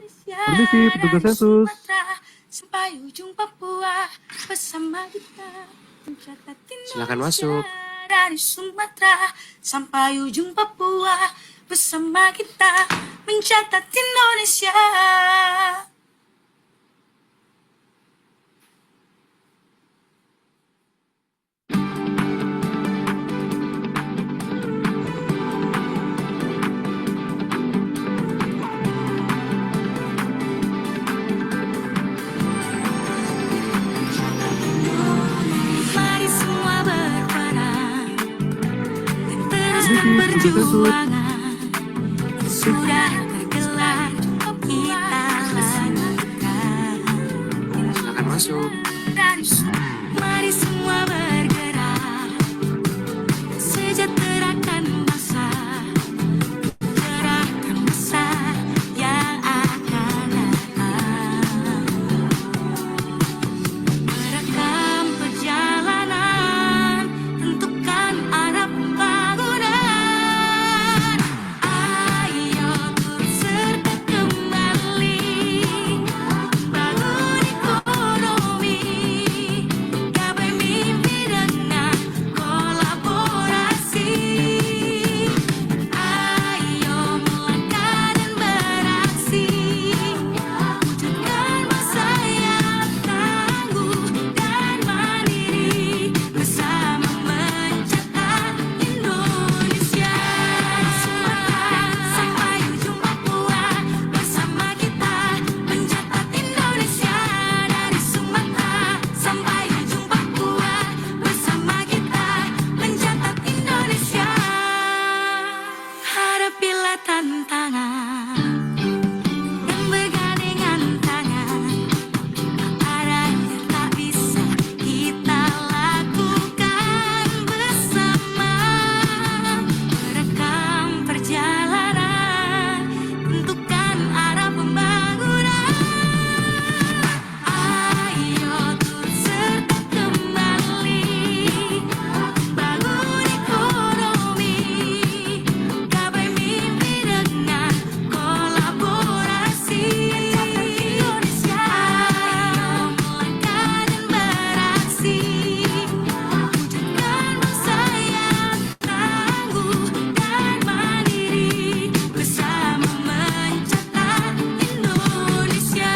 Permisi, petugas sensus. Sampai ujung Papua bersama kita mencatat Silakan masuk. Dari Sumatera sampai ujung Papua bersama kita mencatat Indonesia. Mari semua berperan dan teruskan perjuangan sudah tergelar kita lanjutkan. Silakan masuk. Mari semua bergerak sejahterakan bangsa, gerakan besar yang akan datang. Merekam perjalanan, tentukan arah pembangunan. Ayo turut serta kembali bangun ekonomi, gapai mimpi dengan kolaborasi. Ayo melangkah dan beraksi, wujudkan bangsa yang tangguh dan mandiri, bersama mencetak Indonesia. Sampai ujung Papua bersama kita mencatat Indonesia. Dari Sumatera sampai ujung Papua bersama kita mencatat Indonesia. Hadapilah tantangan dan bergandengan tangan. Ada yang tak bisa kita lakukan bersama. Merekam perjalanan, tentukan arah pembangunan. Ayo turut serta kembali bangun ekonomi, gapai mimpi dengan kolaborasi. Indonesia. Ayo melangkah dan beraksi, wujudkan bangsa yang tangguh dan mandiri, bersama mencatat Indonesia.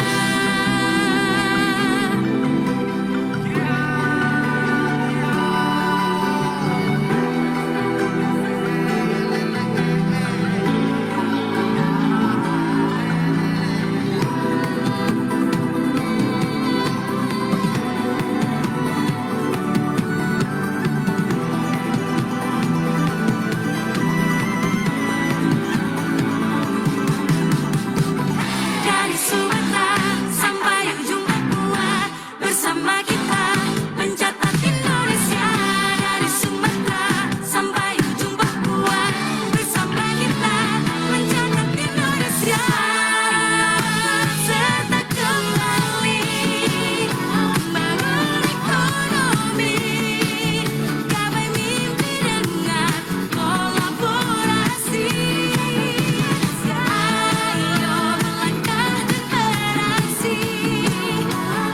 Dari Sumatera sampai ujung Papua bersama kita mencatat Indonesia. Dari Sumatera sampai ujung Papua bersama kita mencatat Indonesia. Serta kembali bangun ekonomi, gapai mimpi dengan kolaborasi. Ayo melangkah dan beraksi,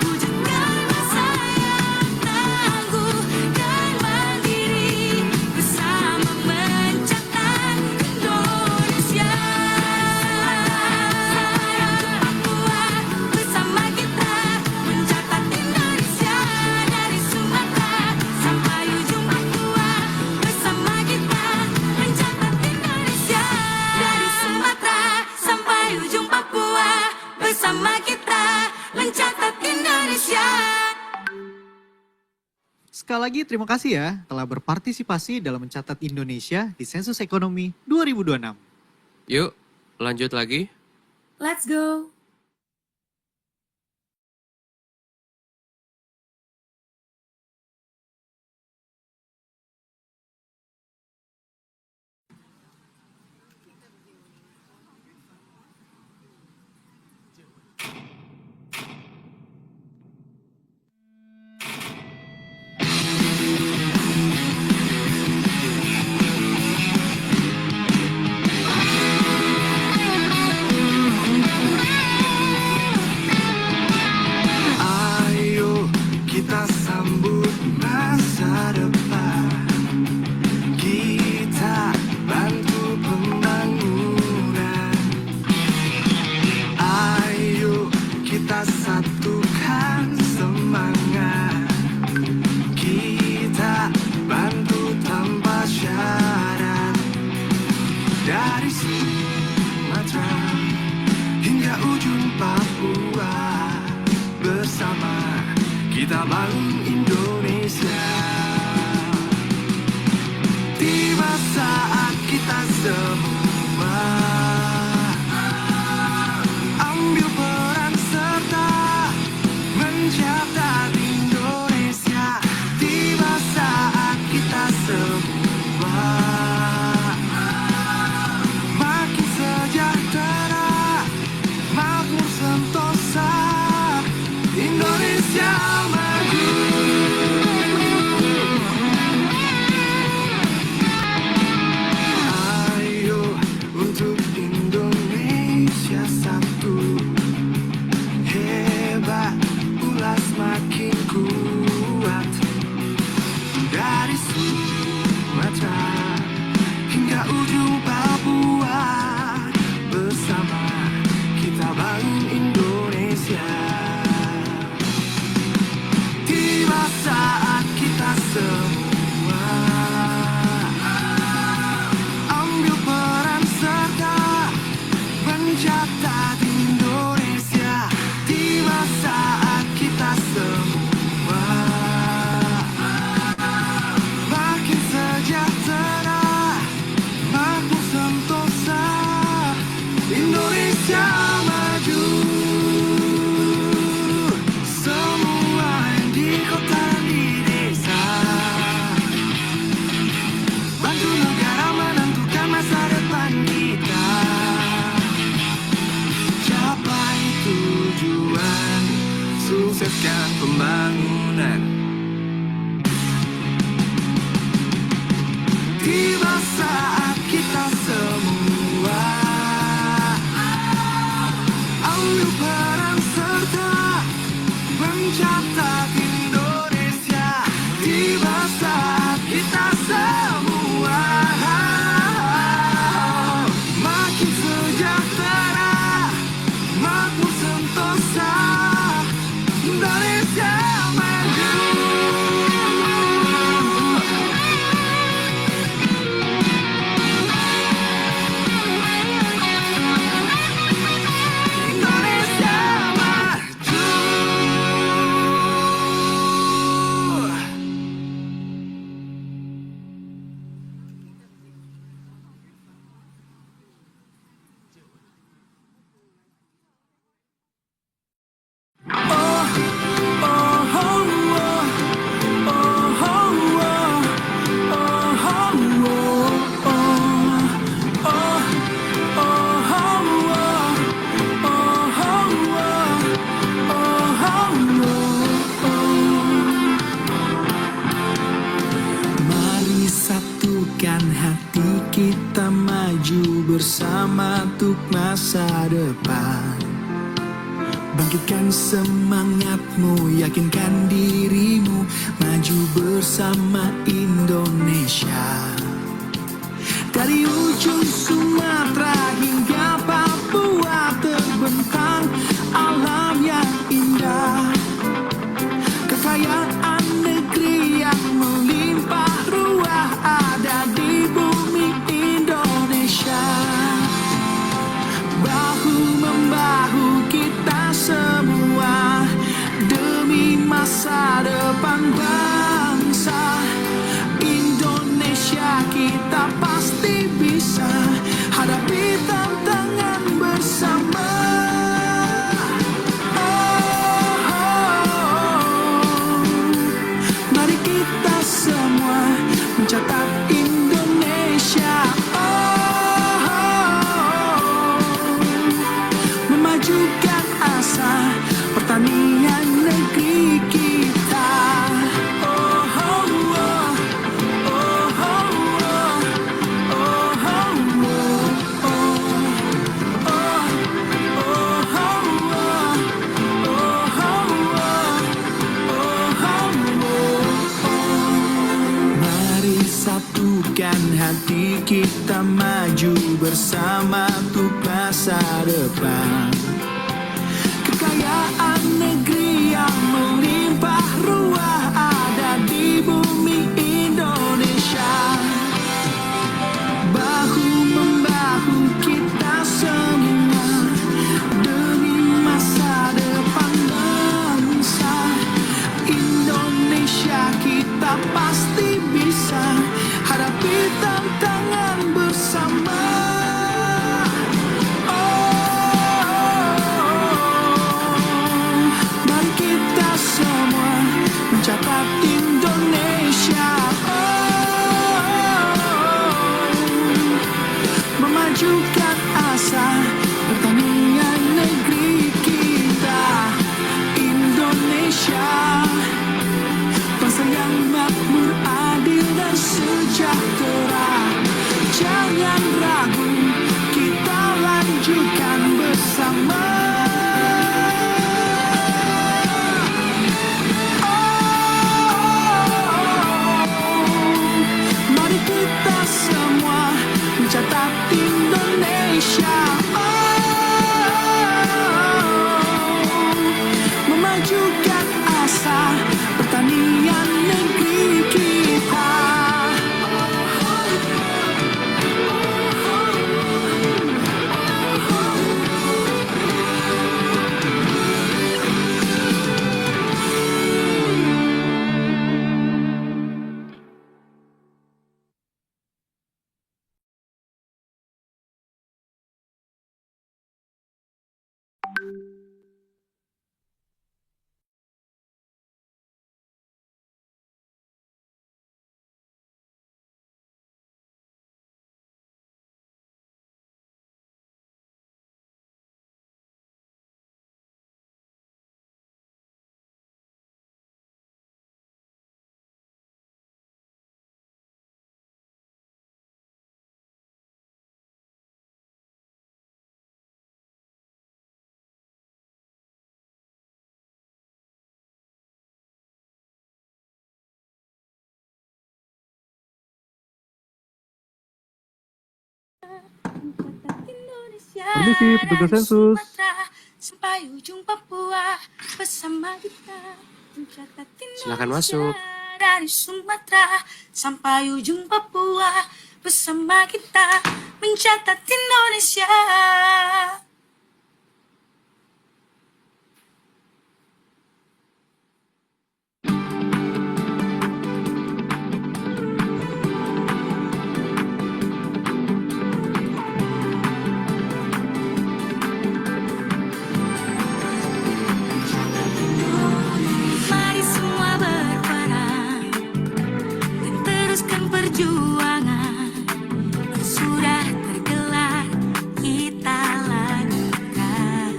wujudkan bangsa yang tangguh dan mandiri, bersama mencatat Indonesia. Papua bersama kita mencatat Indonesia. Dari Sumatera sampai ujung Papua bersama kita mencatat Indonesia. Dari Sumatera sampai ujung Papua bersama kita mencatat Indonesia. Sekali lagi terima kasih ya telah berpartisipasi dalam mencatat Indonesia di Sensus Ekonomi 2026. Yuk, lanjut lagi. Let's go. mencatat Indonesia tiba saat kita semua makin sejahtera, makmur sentosa, Indonesia maju. Semua yang di kota dan di desa bantu negara menentukan masa depan kita. Capai tujuan, sukseskan pembangunan. Tiba saat kita semua ambil peran serta mencatat Indonesia. Tiba saat kita semua makin sejahtera, makmur sentosa, Indonesia maju. Indonesia maju. Mari satukan hati kita maju bersama untuk masa depan. Bangkitkan semangatmu, yakinkan dirimu, maju bersama Indonesia. Dari ujung Sumatera hingga Papua terbentang alam yang indah. Kekayaan negeri yang melimpah ruah ada di bumi Indonesia. Bahu-membahu kita semua demi masa depan bangsa. Indonesia kita pasti bisa hadapi tantangan bersama. Mari kita semua mencatat Indonesia. Memajukan asa pertanian negeri kita. Mari satukan hati kita maju bersama untuk masa depan. Kekayaan negeri yang melimpah ruah ada di bumi Indonesia. Bahu-membahu kita semua demi masa depan bangsa. Indonesia kita pasti bisa hadapi tantangan bersama. Permisi, petugas sensus. Sumatera sampai ujung Papua bersama kita mencatat Silakan Indonesia. masuk. Dari Sumatera sampai ujung Papua bersama kita mencatat Indonesia. Mari semua berperan dan teruskan perjuangan yang sudah tergelar kita lakukan.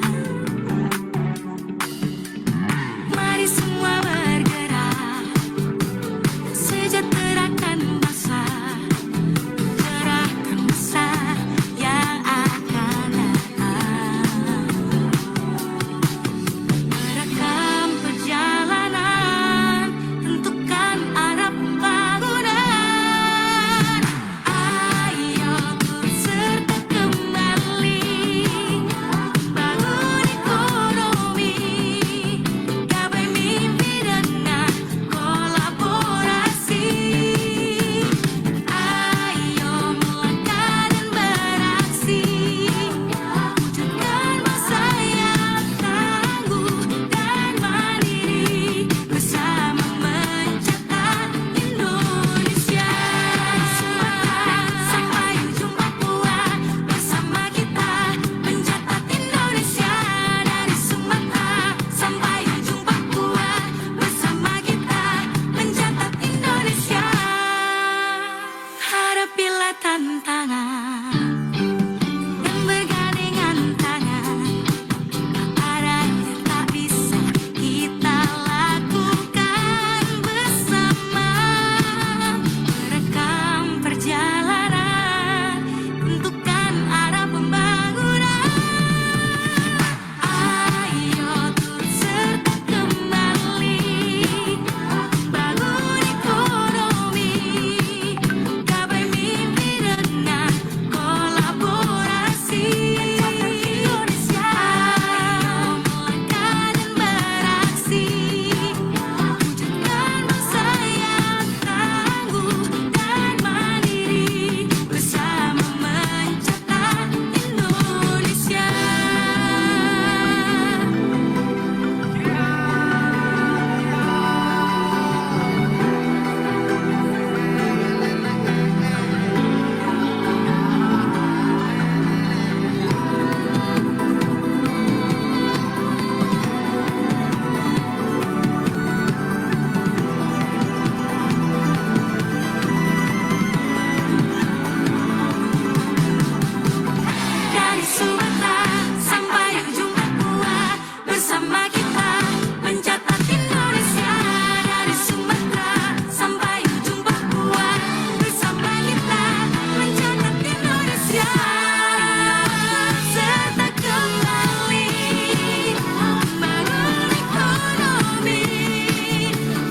Mari semua bergerak dan sejahterakan bangsa, gerakan besar yang akan datang. Merekam perjalanan, tentukan arah pembangunan. Ayo turut serta kembali, bangun ekonomi, gapai mimpi dengan kolaborasi. Ayo melangkah dan beraksi, wujudkan bangsa yang tangguh dan mandiri, bersama mencatat Indonesia. Sampai ujung Papua bersama kita mencatat Indonesia. Dari Sumatera sampai ujung Papua bersama kita mencatat Indonesia. Hadapilah tantangan dan bergandengan tangan. Ada yang tak bisa kita lakukan bersama. Merekam perjalanan, tentukan arah pembangunan. Ayo turut serta kembali, bangun ekonomi, gapai mimpi dengan kolaborasi. Indonesia, melangkah dan beraksi, wujudkan bangsa yang tangguh dan mandiri, bersama mencatat Indonesia. Dari Sumatera sampai ujung Papua bersama kita mencatat Indonesia. Dari Sumatera sampai ujung Papua bersama kita mencatat Indonesia. Serta kembali, bangun ekonomi,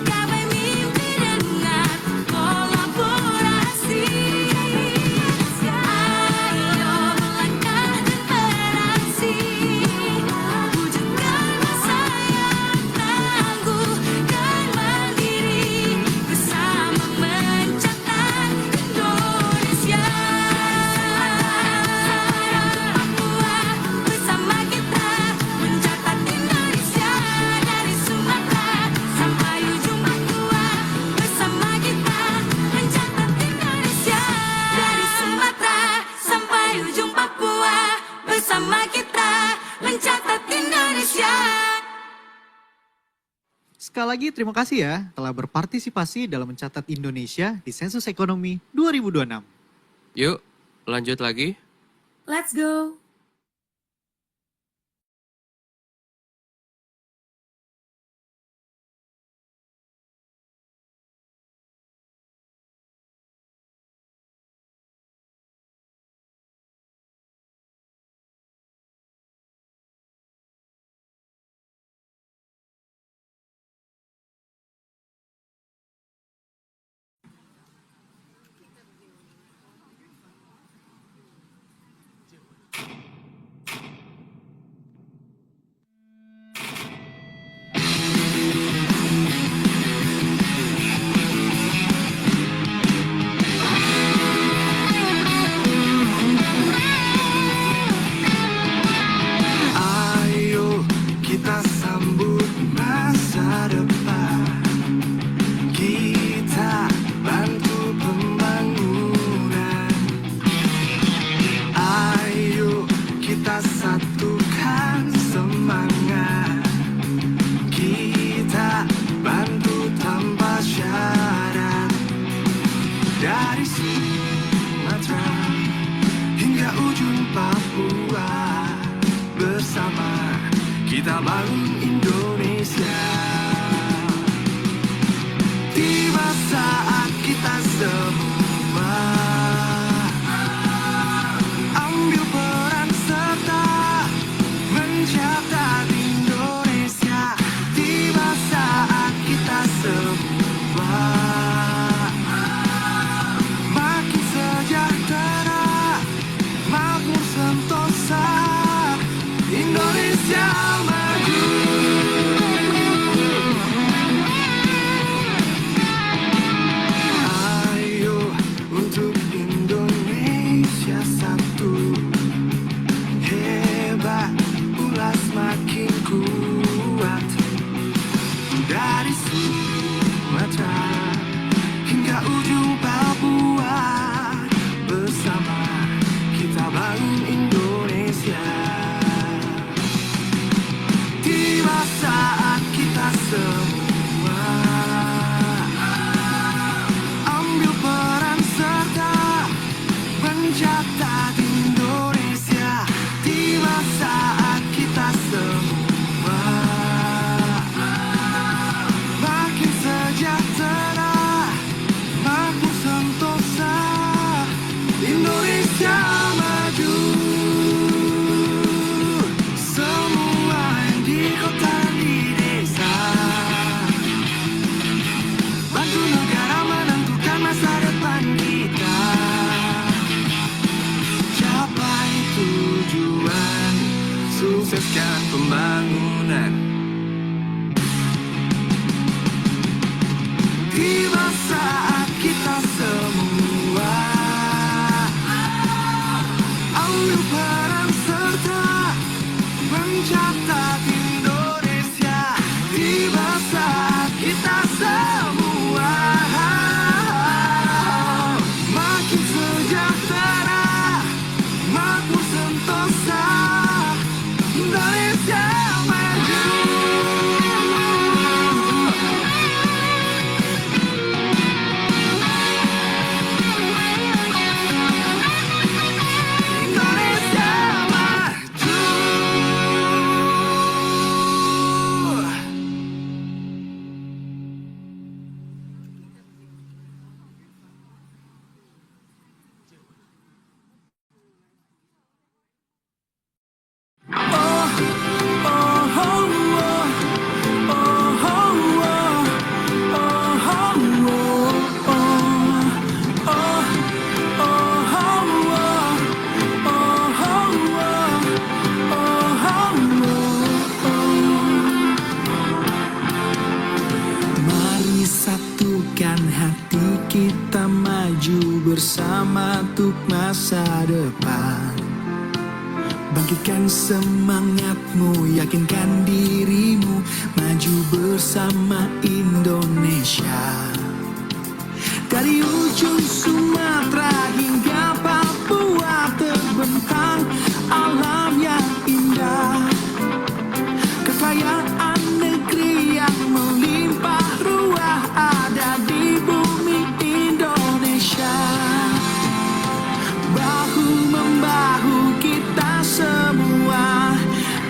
gapai mimpi dengan kolaborasi. Ayo melangkah dan beraksi, wujudkan bangsa yang tangguh dan mandiri, bersama mencatat Indonesia. Papua bersama kita mencatat Indonesia. Dari Sumatera sampai ujung Papua bersama kita mencatat Indonesia. Dari Sumatera sampai ujung Papua bersama kita mencatat Indonesia. Sekali lagi terima kasih ya telah berpartisipasi dalam mencatat Indonesia di Sensus Ekonomi 2026. Yuk, lanjut lagi. Let's go. kita bangun Indonesia. Tiba saat kita semua ambil peran serta mencatat Indonesia. Tiba saat kita semua makin sejahtera, makmur sentosa, Indonesia maju. Ayo untuk Indonesia satu, hebat pula semakin kuat. Dari Sumatera hingga ujung Papua, bersama kita bangun Indonesia. Tiba saat kita semua ambil peran serta mencatat Indonesia. Tiba saat kita semua makin sejahtera, makmur sentosa, Indonesia maju. Semua yang di kota dan di desa, bantu negara menentukan masa depan kita. Capai tujuan, sukseskan pembangunan. Tiba saat kita semua ambil peran serta mencatat Indonesia. Tiba saat kita semua makin sejahtera, makmur sentosa, Indonesia maju. Indonesia maju. Mari satukan hati kita maju bersama untuk masa depan. Bangkitkan semangatmu, yakinkan dirimu, maju bersama Indonesia. Dari ujung Sumatera hingga Papua terbentang alam yang indah. Kekayaan negeri yang melimpah ruah ada di bumi Indonesia. Bahu-membahu kita semua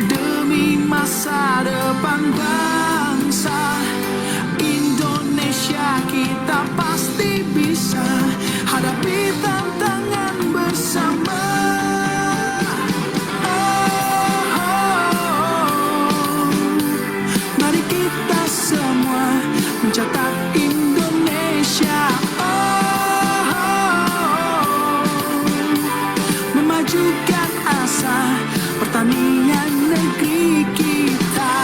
demi masa depan bangsa. Indonesia kita pasti bisa hadapi tantangan bersama. Mari kita semua mencatat Indonesia. Memajukan asa pertanian negeri kita.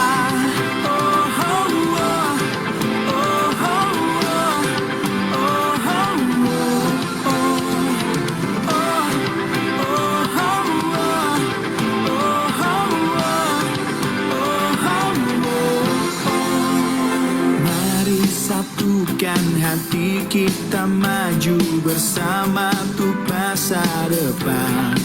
Mari satukan hati kita maju bersama untuk masa depan.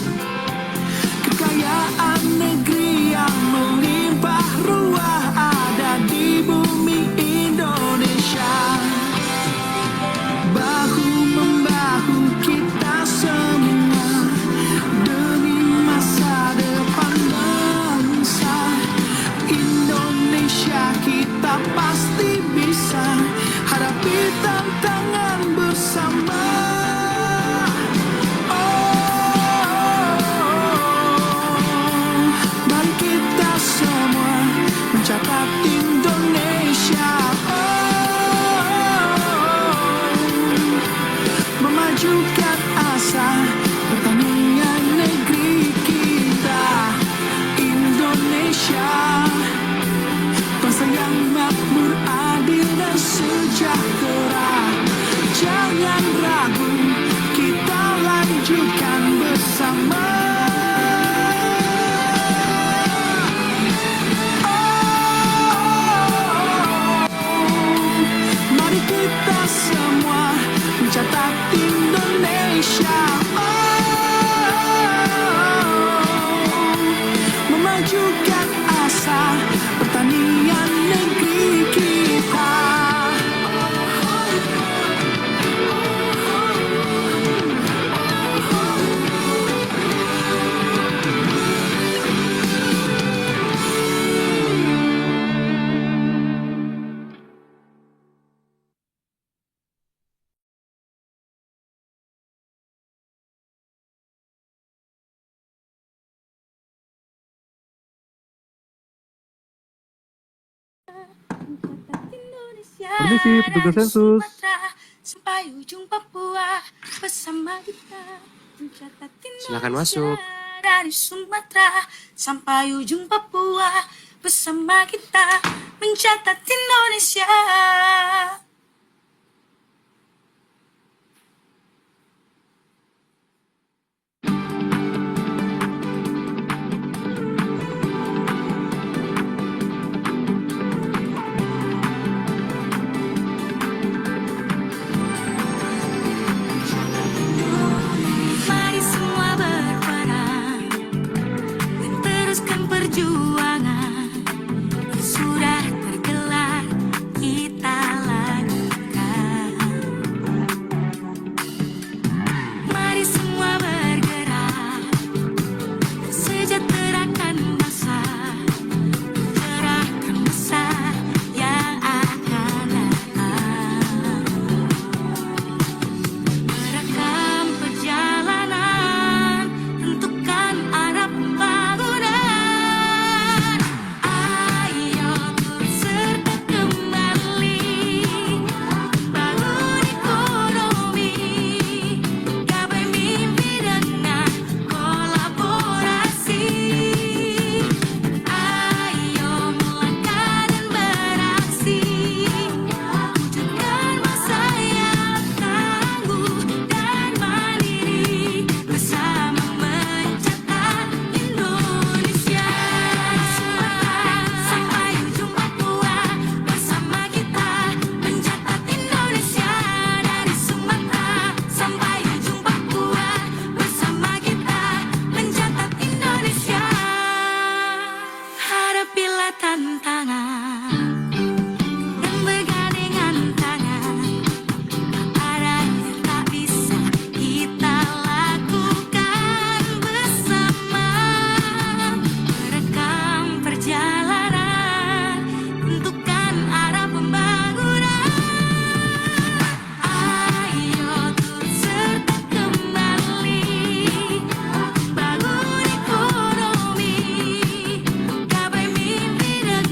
Kekayaan negeri yang melimpah ruah ada di bumi Indonesia. Bahu-membahu kita semua demi masa depan bangsa. kita pasti bisa hadapi tantangan bersama. Mari kita semua mencatat Indonesia, memajukan asa pertanian negeri kita. Indonesia, bangsa yang makmur, adil dan sejahtera. Jangan ragu, kita lanjutkan bersama. Mari kita semua mencatat Indonesia, memajukan asa pertanian negeri kita. Mencatat Indonesia Permisi, petugas dari sensus. Sumatera sampai ujung Papua bersama kita. Mencatat Silakan Indonesia masuk. dari Sumatera sampai ujung Papua bersama kita. Mencatat Indonesia. Mari semua berperan dan teruskan perjuangan yang sudah tergelar kita lakukan. Mari semua bergerak sejahterakan bangsa, gerakan besar yang akan datang. Merekam perjalanan, tentukan arah pembangunan. Ayo turut serta kembali, bangun ekonomi, gapai mimpi dengan kolaborasi. Ayo melangkah dan beraksi, wujudkan masa yang tangguh dan mandiri, bersama mencatat Indonesia. Sampai ujung Papua bersama kita, mencatat Indonesia. Dari Sumatera sampai ujung Papua bersama kita, mencatat Indonesia. Hadapilah tantangan dan bergandengan tangan. Ada yang tak bisa kita lakukan bersama. Merekam perjalanan, tentukan arah pembangunan. Ayo turut serta kembali, bangun ekonomi, gapai mimpi dengan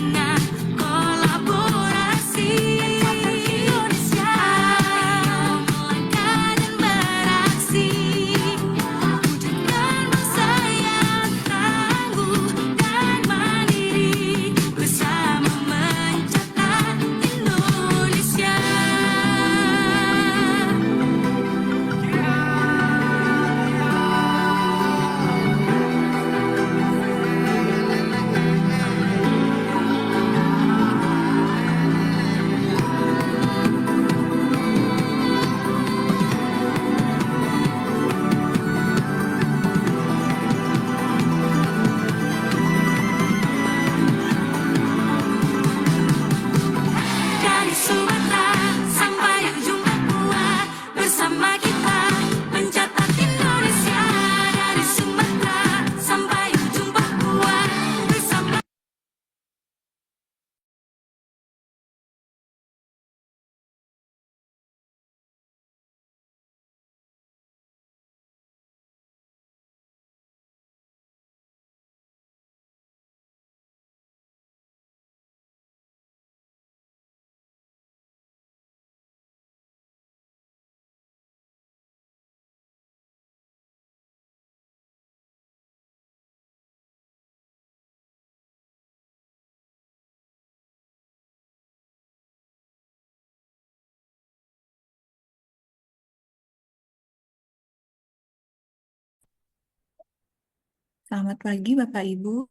Selamat pagi Bapak Ibu.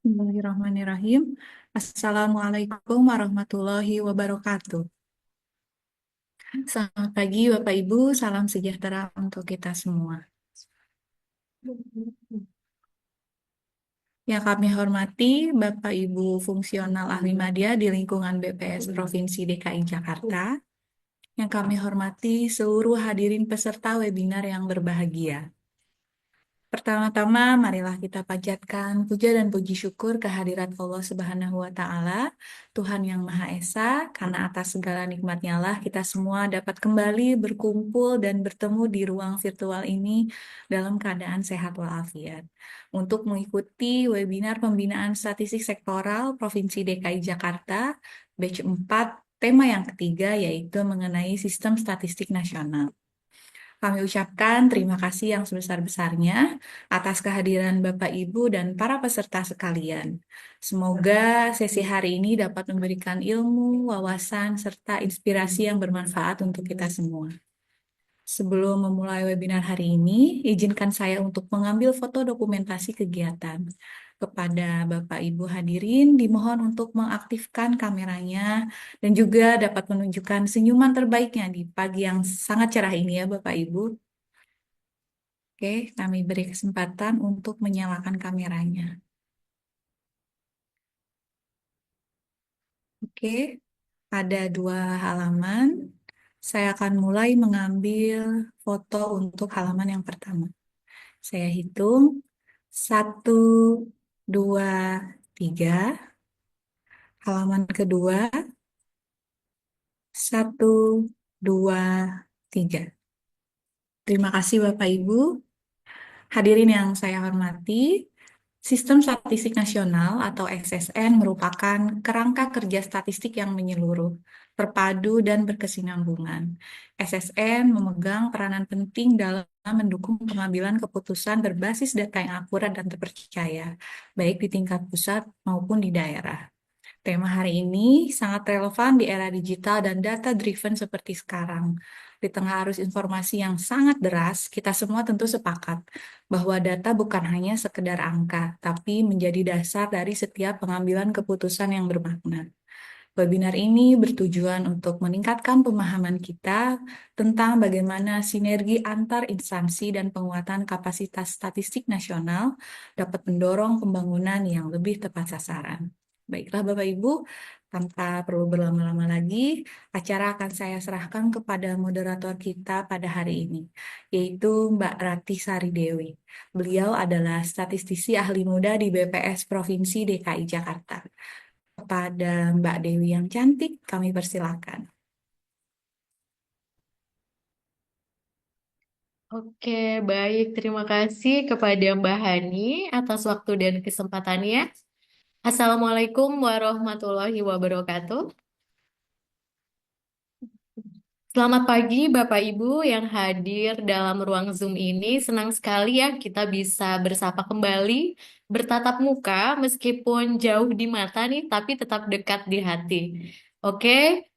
Bismillahirrahmanirrahim. Assalamualaikum warahmatullahi wabarakatuh. Selamat pagi Bapak Ibu, salam sejahtera untuk kita semua. Yang kami hormati Bapak Ibu fungsional ahli media di lingkungan BPS Provinsi DKI Jakarta. Yang kami hormati seluruh hadirin peserta webinar yang berbahagia. Pertama-tama, marilah kita panjatkan puja dan puji syukur kehadirat Allah Subhanahu wa Ta'ala, Tuhan yang Maha Esa, karena atas segala nikmatnya lah kita semua dapat kembali berkumpul dan bertemu di ruang virtual ini dalam keadaan sehat walafiat untuk mengikuti webinar pembinaan statistik sektoral Provinsi DKI Jakarta, batch 4, tema yang ketiga yaitu mengenai sistem statistik nasional. Kami ucapkan terima kasih yang sebesar-besarnya atas kehadiran Bapak, Ibu, dan para peserta sekalian. Semoga sesi hari ini dapat memberikan ilmu, wawasan, serta inspirasi yang bermanfaat untuk kita semua. Sebelum memulai webinar hari ini, izinkan saya untuk mengambil foto dokumentasi kegiatan. Kepada Bapak Ibu hadirin, dimohon untuk mengaktifkan kameranya dan juga dapat menunjukkan senyuman terbaiknya di pagi yang sangat cerah ini ya Bapak Ibu. Oke, kami beri kesempatan untuk menyalakan kameranya. Oke, ada 2 halaman. Saya akan mulai mengambil foto untuk halaman yang pertama. Saya hitung 1, 2, 3. Halaman kedua 1, 2, 3. Terima kasih Bapak Ibu. Hadirin yang saya hormati, Sistem Statistik Nasional atau SSN merupakan kerangka kerja statistik yang menyeluruh, terpadu, dan berkesinambungan. SSN memegang peranan penting dalam mendukung pengambilan keputusan berbasis data yang akurat dan terpercaya, baik di tingkat pusat maupun di daerah. Tema hari ini sangat relevan di era digital dan data-driven seperti sekarang. Di tengah arus informasi yang sangat deras, kita semua tentu sepakat bahwa data bukan hanya sekedar angka, tapi menjadi dasar dari setiap pengambilan keputusan yang bermakna. Webinar ini bertujuan untuk meningkatkan pemahaman kita tentang bagaimana sinergi antar instansi dan penguatan kapasitas statistik nasional dapat mendorong pembangunan yang lebih tepat sasaran. Baiklah Bapak Ibu, tanpa perlu berlama-lama lagi, acara akan saya serahkan kepada moderator kita pada hari ini, yaitu Mbak Ratih Sari Dewi. Beliau adalah statistisi ahli muda di BPS Provinsi DKI Jakarta. Kepada Mbak Dewi yang cantik, kami persilakan. Oke, baik. Terima kasih kepada Mbak Hani atas waktu dan kesempatannya. Assalamualaikum warahmatullahi wabarakatuh. Selamat pagi Bapak Ibu yang hadir dalam ruang Zoom ini. Senang sekali ya kita bisa bersapa kembali, bertatap muka meskipun jauh di mata nih, tapi tetap dekat di hati. Oke,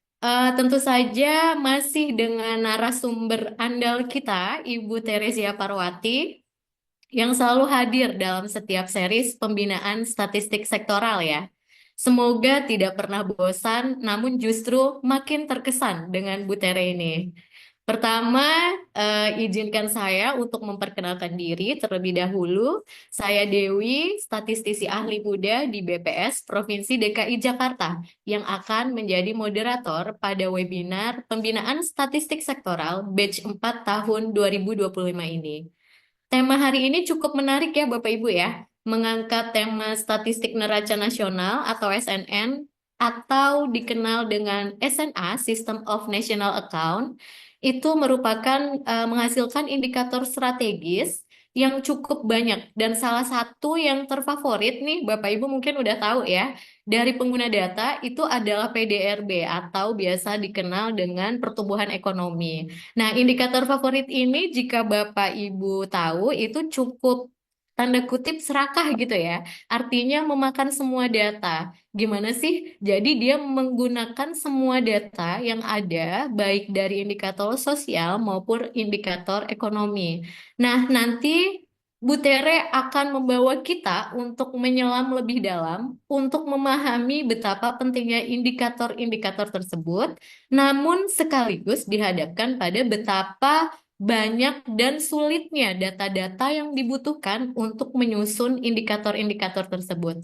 tentu saja masih dengan narasumber andal kita, Ibu Teresia Parwati, yang selalu hadir dalam setiap series pembinaan statistik sektoral ya. Semoga tidak pernah bosan, namun justru makin terkesan dengan Bu Tere ini. Pertama, izinkan saya untuk memperkenalkan diri terlebih dahulu. Saya Dewi, statistisi ahli muda di BPS Provinsi DKI Jakarta, yang akan menjadi moderator pada webinar pembinaan statistik sektoral batch 4 tahun 2025 ini. Tema hari ini cukup menarik ya Bapak Ibu ya, mengangkat tema statistik neraca nasional atau SNN atau dikenal dengan SNA, System of National Account, itu merupakan menghasilkan indikator strategis yang cukup banyak. Dan salah satu yang terfavorit nih, Bapak Ibu mungkin udah tahu ya, dari pengguna data itu adalah PDRB atau biasa dikenal dengan pertumbuhan ekonomi. Nah, indikator favorit ini jika Bapak Ibu tahu itu cukup tanda kutip serakah gitu ya. Artinya memakan semua data. Gimana sih? Jadi dia menggunakan semua data yang ada, baik dari indikator sosial maupun indikator ekonomi. Nah, nanti Bu Tere akan membawa kita untuk menyelam lebih dalam, untuk memahami betapa pentingnya indikator-indikator tersebut, namun sekaligus dihadapkan pada betapa banyak dan sulitnya data-data yang dibutuhkan untuk menyusun indikator-indikator tersebut.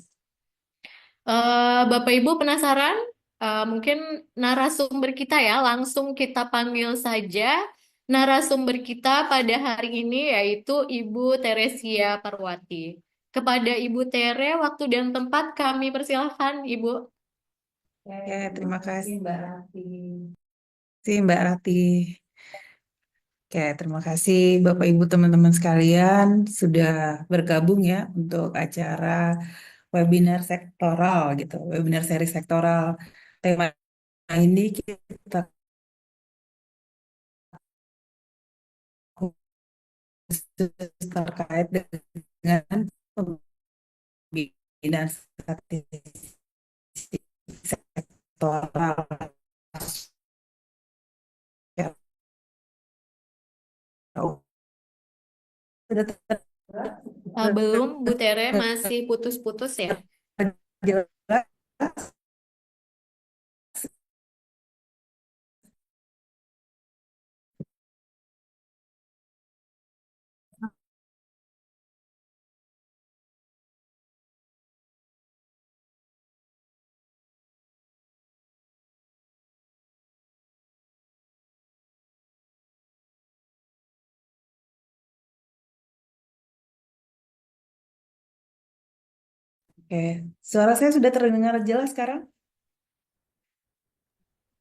Bapak Ibu penasaran? Mungkin narasumber kita ya, langsung kita panggil saja narasumber kita pada hari ini yaitu Ibu Teresia Parwati. Kepada Ibu Tere, waktu dan tempat kami persilahkan, Ibu. Oke, terima kasih Mbak Rati. Mbak Rati. Oke, terima kasih Bapak Ibu teman-teman sekalian sudah bergabung ya untuk acara webinar sektoral gitu, webinar seri sektoral. Tema ini kita khusus terkait dengan pembinaan statistik sektoral. Sudah Belum, Bu Tere masih putus-putus ya. jelas. Oke, suara saya sudah terdengar jelas sekarang?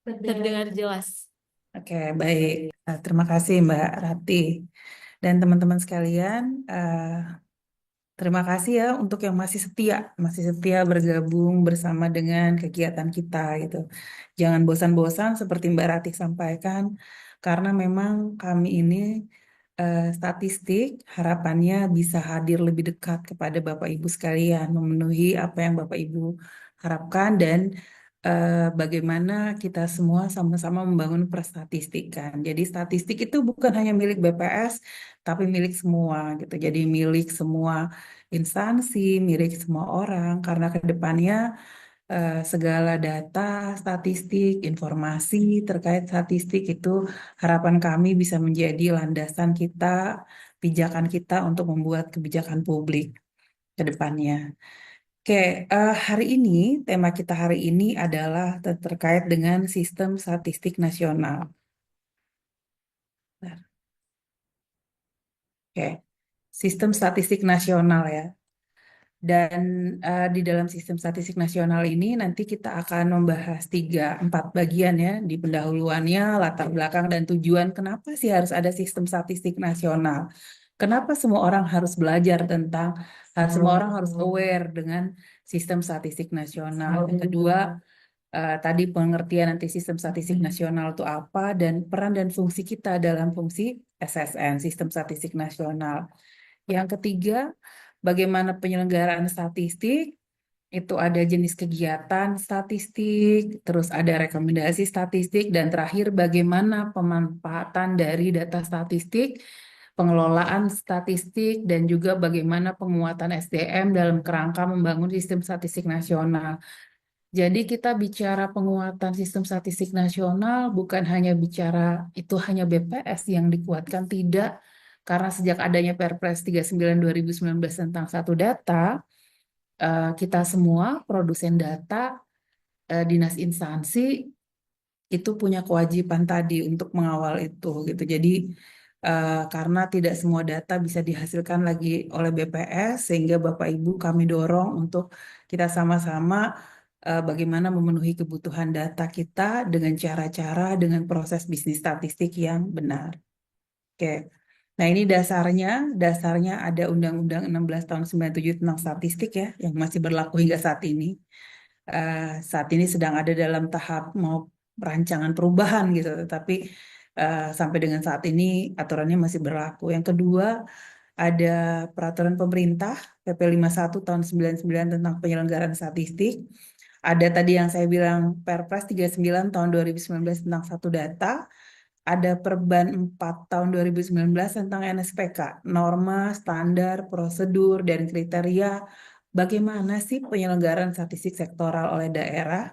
Terdengar jelas. Oke, baik. Terima kasih Mbak Rati. Dan teman-teman sekalian, terima kasih ya untuk yang masih setia bergabung bersama dengan kegiatan kita gitu. Jangan bosan-bosan seperti Mbak Rati sampaikan, karena memang kami ini statistik harapannya bisa hadir lebih dekat kepada Bapak Ibu sekalian, memenuhi apa yang Bapak Ibu harapkan dan bagaimana kita semua sama-sama membangun perstatistikan. Jadi statistik itu bukan hanya milik BPS, tapi milik semua gitu. Jadi milik semua instansi, milik semua orang, karena ke depannya segala data, statistik, informasi terkait statistik itu harapan kami bisa menjadi landasan kita, pijakan kita untuk membuat kebijakan publik ke depannya. Oke, hari ini, tema kita hari ini adalah terkait dengan sistem statistik nasional. Bentar. Oke, sistem statistik nasional ya. Dan di dalam sistem statistik nasional ini nanti kita akan membahas 3-4 bagian ya di pendahuluannya, latar belakang dan tujuan kenapa sih harus ada sistem statistik nasional. Kenapa semua orang harus belajar tentang, semua orang harus aware dengan sistem statistik nasional. Yang kedua, tadi pengertian nanti sistem statistik nasional itu apa dan peran dan fungsi kita dalam fungsi SSN, sistem statistik nasional. Yang ketiga, bagaimana penyelenggaraan statistik, itu ada jenis kegiatan statistik, terus ada rekomendasi statistik, dan terakhir bagaimana pemanfaatan dari data statistik, pengelolaan statistik, dan juga bagaimana penguatan SDM dalam kerangka membangun sistem statistik nasional. Jadi kita bicara penguatan sistem statistik nasional bukan hanya bicara itu hanya BPS yang dikuatkan, tidak. Karena sejak adanya Perpres 39 2019 tentang satu data, kita semua produsen data, dinas instansi itu punya kewajiban tadi untuk mengawal itu gitu. Jadi karena tidak semua data bisa dihasilkan lagi oleh BPS, sehingga Bapak Ibu kami dorong untuk kita sama-sama bagaimana memenuhi kebutuhan data kita dengan cara-cara, dengan proses bisnis statistik yang benar. Oke. Nah, ini dasarnya ada Undang-Undang 16 tahun 97 tentang statistik ya, yang masih berlaku hingga saat ini. Saat ini sedang ada dalam tahap mau rancangan perubahan gitu, tetapi sampai dengan saat ini aturannya masih berlaku. Yang kedua, ada peraturan pemerintah PP 51 tahun 99 tentang penyelenggaraan statistik. Ada tadi yang saya bilang Perpres 39 tahun 2019 tentang satu data. Ada Perban 4 tahun 2019 tentang NSPK, norma, standar, prosedur, dan kriteria bagaimana sih penyelenggaraan statistik sektoral oleh daerah.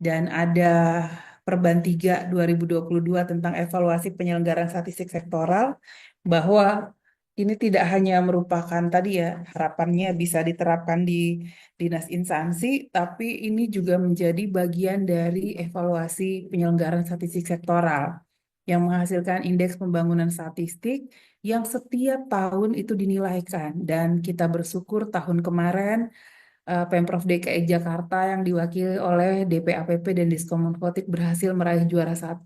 Dan ada Perban 3 2022 tentang evaluasi penyelenggaraan statistik sektoral, bahwa ini tidak hanya merupakan tadi ya, harapannya bisa diterapkan di dinas instansi, tapi ini juga menjadi bagian dari evaluasi penyelenggaraan statistik sektoral yang menghasilkan indeks pembangunan statistik yang setiap tahun itu dinilaikan. Dan kita bersyukur tahun kemarin Pemprov DKI Jakarta yang diwakili oleh DPAPP dan Diskominfotik berhasil meraih juara 1.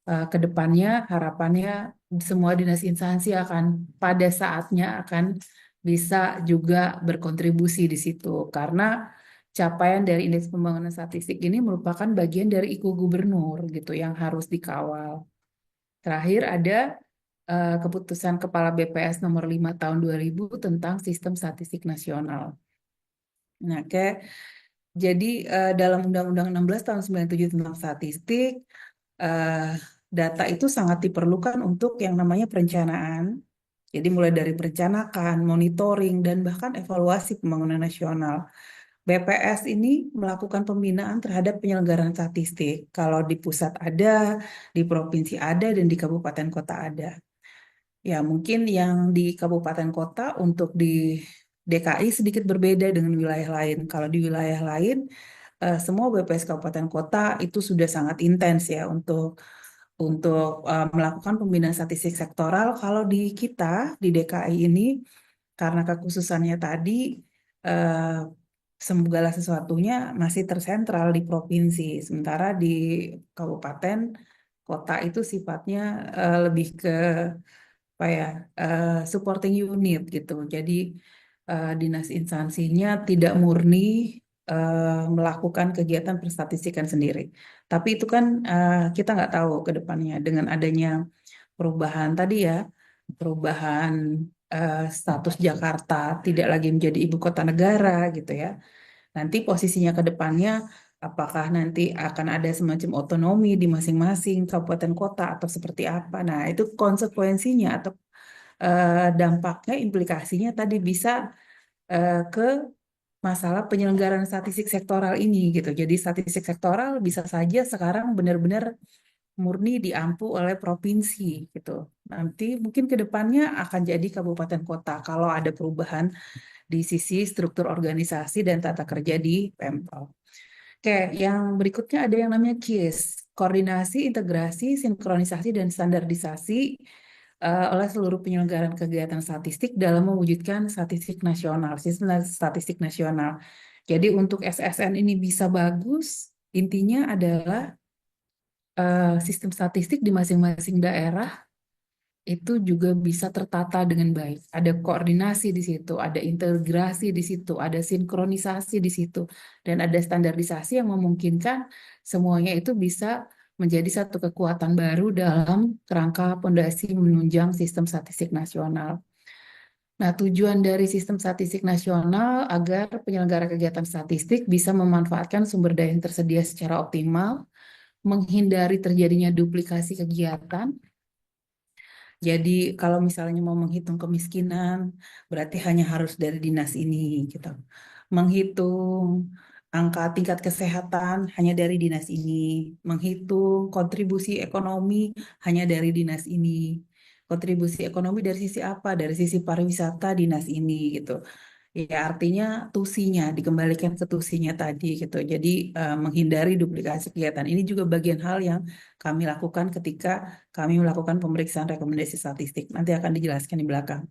Ke depannya harapannya semua dinas instansi akan pada saatnya akan bisa juga berkontribusi di situ, karena capaian dari indeks pembangunan statistik ini merupakan bagian dari IKU gubernur gitu yang harus dikawal. Terakhir ada keputusan Kepala BPS nomor 5 tahun 2000 tentang Sistem Statistik Nasional. Nah, jadi dalam Undang-Undang 16 tahun 97 tentang statistik, data itu sangat diperlukan untuk yang namanya perencanaan. Jadi mulai dari perencanaan, monitoring, dan bahkan evaluasi pembangunan nasional. BPS ini melakukan pembinaan terhadap penyelenggaraan statistik. Kalau di pusat ada, di provinsi ada, dan di kabupaten kota ada. Ya, mungkin yang di kabupaten kota untuk di DKI sedikit berbeda dengan wilayah lain. Kalau di wilayah lain, semua BPS kabupaten kota itu sudah sangat intens ya untuk melakukan pembinaan statistik sektoral. Kalau di kita di DKI ini karena kekhususannya tadi segala sesuatunya masih tersentral di provinsi, sementara di kabupaten kota itu sifatnya lebih ke apa ya, supporting unit gitu. Jadi dinas instansinya tidak murni melakukan kegiatan perstatistikan sendiri. Tapi itu kan kita nggak tahu ke depannya dengan adanya perubahan tadi ya, perubahan status Jakarta tidak lagi menjadi ibu kota negara gitu ya. Nanti posisinya ke depannya apakah nanti akan ada semacam otonomi di masing-masing kabupaten kota atau seperti apa. Nah, itu konsekuensinya atau dampaknya, implikasinya tadi bisa ke masalah penyelenggaraan statistik sektoral ini gitu. Jadi statistik sektoral bisa saja sekarang benar-benar murni diampu oleh provinsi gitu. Nanti mungkin ke depannya akan jadi kabupaten kota kalau ada perubahan di sisi struktur organisasi dan tata kerja di Pemprov. Oke, yang berikutnya ada yang namanya KIS, koordinasi, integrasi, sinkronisasi, dan standarisasi oleh seluruh penyelenggaraan kegiatan statistik dalam mewujudkan statistik nasional, sistem statistik nasional. Jadi untuk SSN ini bisa bagus, intinya adalah sistem statistik di masing-masing daerah itu juga bisa tertata dengan baik. Ada koordinasi di situ, ada integrasi di situ, ada sinkronisasi di situ, dan ada standarisasi yang memungkinkan semuanya itu bisa menjadi satu kekuatan baru dalam kerangka pondasi menunjang sistem statistik nasional. Nah, tujuan dari sistem statistik nasional agar penyelenggara kegiatan statistik bisa memanfaatkan sumber daya yang tersedia secara optimal, menghindari terjadinya duplikasi kegiatan. Jadi kalau misalnya mau menghitung kemiskinan, berarti hanya harus dari dinas ini gitu. Menghitung angka tingkat kesehatan hanya dari dinas ini. Menghitung kontribusi ekonomi hanya dari dinas ini. Kontribusi ekonomi dari sisi apa? Dari sisi pariwisata dinas ini gitu. Ya artinya tusinya dikembalikan ke tusinya tadi gitu. Jadi menghindari duplikasi kegiatan ini juga bagian hal yang kami lakukan ketika kami melakukan pemeriksaan rekomendasi statistik. Nanti akan dijelaskan di belakang.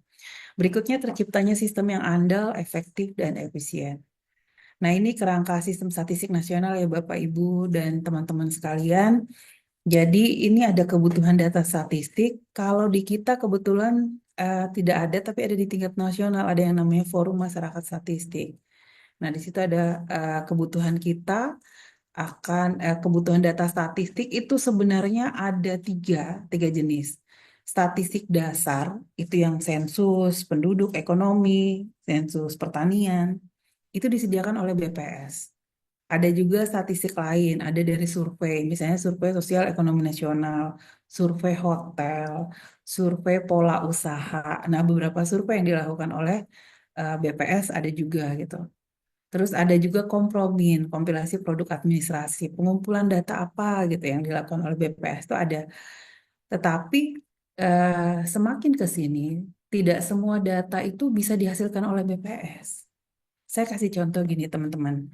Berikutnya terciptanya sistem yang andal, efektif, dan efisien. Nah, ini kerangka sistem statistik nasional ya Bapak Ibu dan teman-teman sekalian. Jadi ini ada kebutuhan data statistik. Kalau di kita kebetulan tidak ada, tapi ada di tingkat nasional, ada yang namanya Forum Masyarakat Statistik. Nah, di situ ada kebutuhan kita akan kebutuhan data statistik itu sebenarnya ada tiga jenis. Statistik dasar, itu yang sensus, penduduk, ekonomi, sensus pertanian, itu disediakan oleh BPS. Ada juga statistik lain, ada dari survei, misalnya survei sosial ekonomi nasional, survei hotel, survei pola usaha. Nah, beberapa survei yang dilakukan oleh BPS ada juga gitu. Terus ada juga kompromin, kompilasi produk administrasi, pengumpulan data apa gitu yang dilakukan oleh BPS itu ada. Tetapi semakin ke sini, tidak semua data itu bisa dihasilkan oleh BPS. Saya kasih contoh gini teman-teman.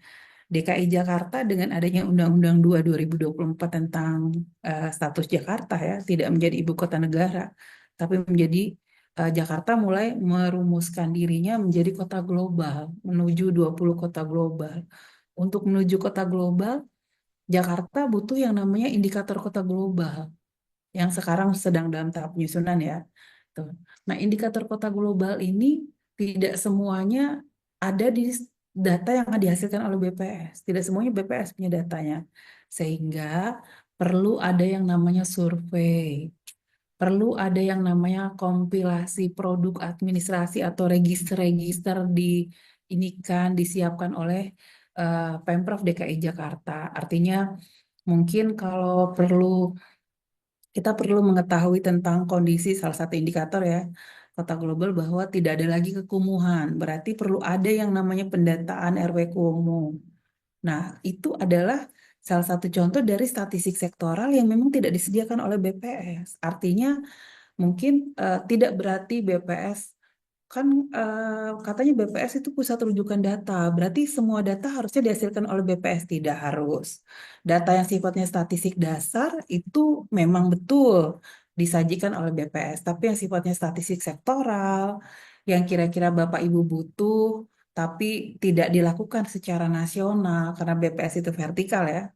DKI Jakarta dengan adanya Undang-Undang 2 2024 tentang status Jakarta ya, tidak menjadi ibu kota negara, tapi menjadi Jakarta mulai merumuskan dirinya menjadi kota global, menuju 20 kota global. Untuk menuju kota global, Jakarta butuh yang namanya indikator kota global, yang sekarang sedang dalam tahap penyusunan ya. Tuh. Nah, indikator kota global ini tidak semuanya ada di data yang dihasilkan oleh BPS. Tidak semuanya BPS punya datanya. Sehingga perlu ada yang namanya survei. Perlu ada yang namanya kompilasi produk administrasi atau register-register disiapkan oleh Pemprov DKI Jakarta. Artinya mungkin kalau kita perlu mengetahui tentang kondisi salah satu indikator ya, kota global bahwa tidak ada lagi kekumuhan. Berarti perlu ada yang namanya pendataan RW kumuh. Nah, itu adalah salah satu contoh dari statistik sektoral yang memang tidak disediakan oleh BPS. Artinya mungkin tidak berarti BPS kan katanya BPS itu pusat rujukan data, berarti semua data harusnya dihasilkan oleh BPS, tidak harus. Data yang sifatnya statistik dasar itu memang betul disajikan oleh BPS, tapi yang sifatnya statistik sektoral, yang kira-kira Bapak Ibu butuh, tapi tidak dilakukan secara nasional karena BPS itu vertikal ya,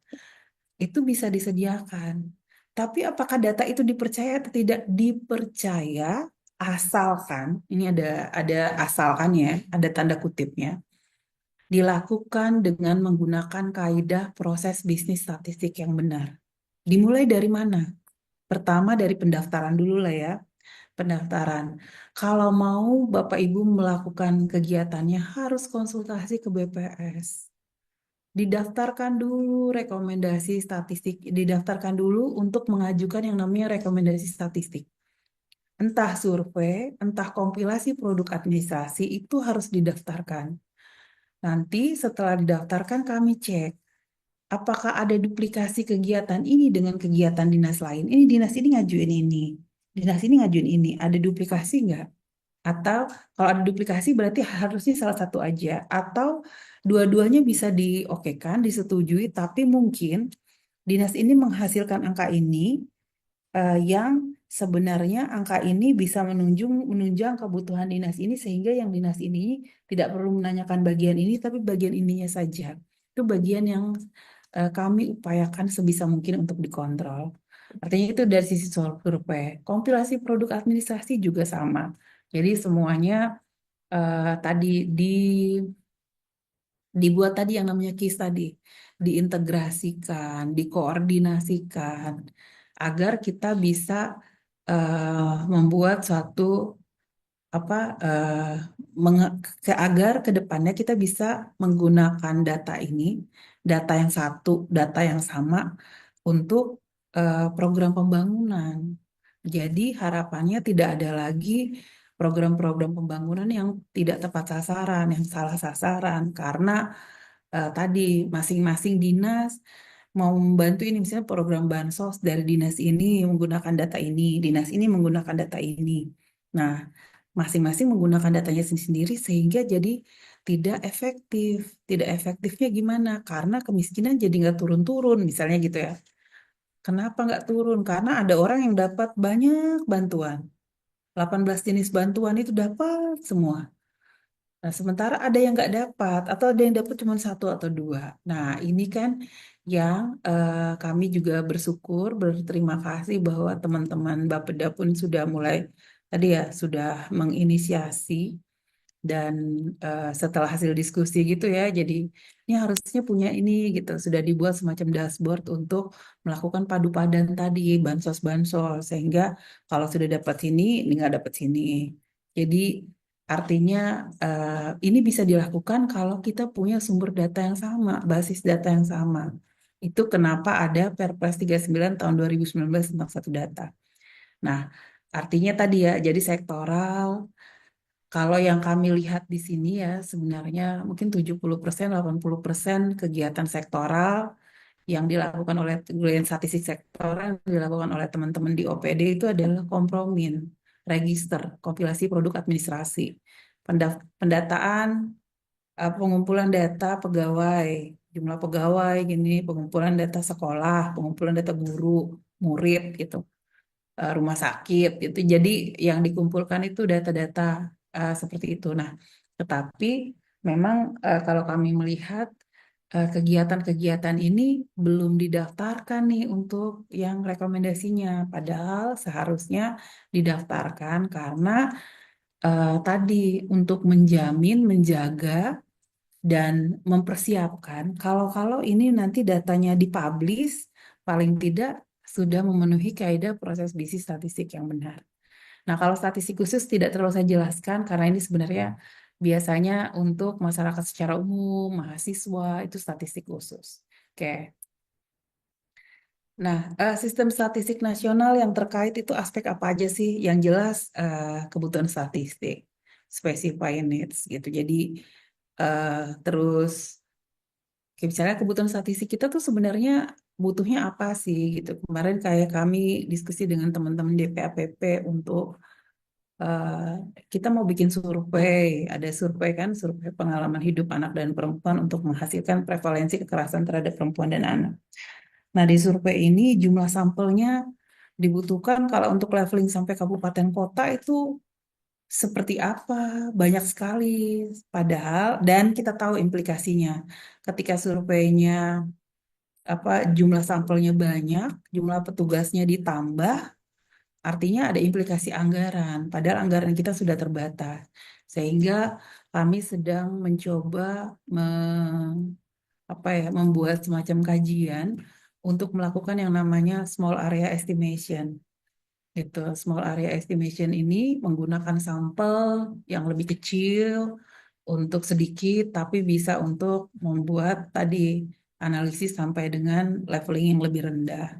itu bisa disediakan. Tapi apakah data itu dipercaya atau tidak dipercaya? Asalkan, ini ada asalkannya, ada tanda kutipnya, dilakukan dengan menggunakan kaidah proses bisnis statistik yang benar. Dimulai dari mana? Pertama dari pendaftaran dulu lah ya. Pendaftaran. Kalau mau Bapak Ibu melakukan kegiatannya harus konsultasi ke BPS. Didaftarkan dulu rekomendasi statistik, didaftarkan dulu untuk mengajukan yang namanya rekomendasi statistik. Entah survei, entah kompilasi produk administrasi itu harus didaftarkan. Nanti setelah didaftarkan kami cek apakah ada duplikasi kegiatan ini dengan kegiatan dinas lain. Ini dinas ini ngajuin ini, dinas ini ngajuin ini. Ada duplikasi nggak? Atau kalau ada duplikasi berarti harusnya salah satu aja. Atau dua-duanya bisa diokekan, disetujui, tapi mungkin dinas ini menghasilkan angka ini yang sebenarnya angka ini bisa menunjang kebutuhan dinas ini sehingga yang dinas ini tidak perlu menanyakan bagian ini tapi bagian ininya saja. Itu bagian yang kami upayakan sebisa mungkin untuk dikontrol. Artinya itu dari sisi survei. Kompilasi produk administrasi juga sama. Jadi semuanya tadi dibuat tadi yang namanya KIS tadi, diintegrasikan, dikoordinasikan, agar kita bisa membuat suatu agar ke depannya kita bisa menggunakan data ini, data yang satu, data yang sama untuk program pembangunan. Jadi harapannya tidak ada lagi program-program pembangunan yang tidak tepat sasaran, yang salah sasaran, karena tadi masing-masing dinas mau membantu ini misalnya program bansos dari dinas ini menggunakan data ini, dinas ini menggunakan data ini. Nah, masing-masing menggunakan datanya sendiri sehingga jadi tidak efektif. Tidak efektifnya gimana? Karena kemiskinan jadi nggak turun-turun misalnya gitu ya. Kenapa nggak turun? Karena ada orang yang dapat banyak bantuan. 18 jenis bantuan itu dapat semua. Nah, sementara ada yang nggak dapat atau ada yang dapat cuma satu atau dua. Nah, ini kan yang kami juga bersyukur, berterima kasih bahwa teman-teman Bapeda pun sudah mulai tadi ya sudah menginisiasi dan setelah hasil diskusi gitu ya, jadi ini harusnya punya ini gitu, sudah dibuat semacam dashboard untuk melakukan padu padan tadi bansos-bansos sehingga kalau sudah dapat sini, ini nggak dapat sini. Jadi artinya ini bisa dilakukan kalau kita punya sumber data yang sama, basis data yang sama. Itu kenapa ada Perpres 39 tahun 2019 tentang satu data. Nah, artinya tadi ya, jadi sektoral. Kalau yang kami lihat di sini ya, sebenarnya mungkin 70%, 80% kegiatan sektoral yang dilakukan oleh kemudian statistik sektoral yang dilakukan oleh teman-teman di OPD itu adalah kompromin, register, kompilasi produk administrasi, pendataan, pengumpulan data pegawai, jumlah pegawai gini, pengumpulan data sekolah, pengumpulan data guru, murid gitu, rumah sakit gitu. Jadi yang dikumpulkan itu data-data seperti itu. Nah, tetapi memang kalau kami melihat kegiatan-kegiatan ini belum didaftarkan nih untuk yang rekomendasinya. Padahal seharusnya didaftarkan karena tadi untuk menjamin, menjaga, dan mempersiapkan kalau-kalau ini nanti datanya dipublish, paling tidak sudah memenuhi kaidah proses bisnis statistik yang benar. Nah, kalau statistik khusus tidak terlalu saya jelaskan karena ini sebenarnya biasanya untuk masyarakat secara umum, mahasiswa, itu statistik khusus. Oke. Nah, sistem statistik nasional yang terkait itu aspek apa aja sih? Yang jelas kebutuhan statistik, specify needs gitu. Jadi terus kayak misalnya kebutuhan statistik kita tuh sebenarnya butuhnya apa sih gitu. Kemarin kayak kami diskusi dengan teman-teman DPAPP untuk kita mau bikin survei, ada survei kan, survei pengalaman hidup anak dan perempuan untuk menghasilkan prevalensi kekerasan terhadap perempuan dan anak. Nah, di survei ini jumlah sampelnya dibutuhkan kalau untuk leveling sampai kabupaten kota itu seperti apa? Banyak sekali. Padahal, dan kita tahu implikasinya. Ketika surveinya jumlah sampelnya banyak, jumlah petugasnya ditambah, artinya ada implikasi anggaran, padahal anggaran kita sudah terbatas. Sehingga kami sedang mencoba membuat semacam kajian untuk melakukan yang namanya small area estimation. Gitu. Small area estimation ini menggunakan sampel yang lebih kecil untuk sedikit, tapi bisa untuk membuat tadi analisis sampai dengan leveling yang lebih rendah.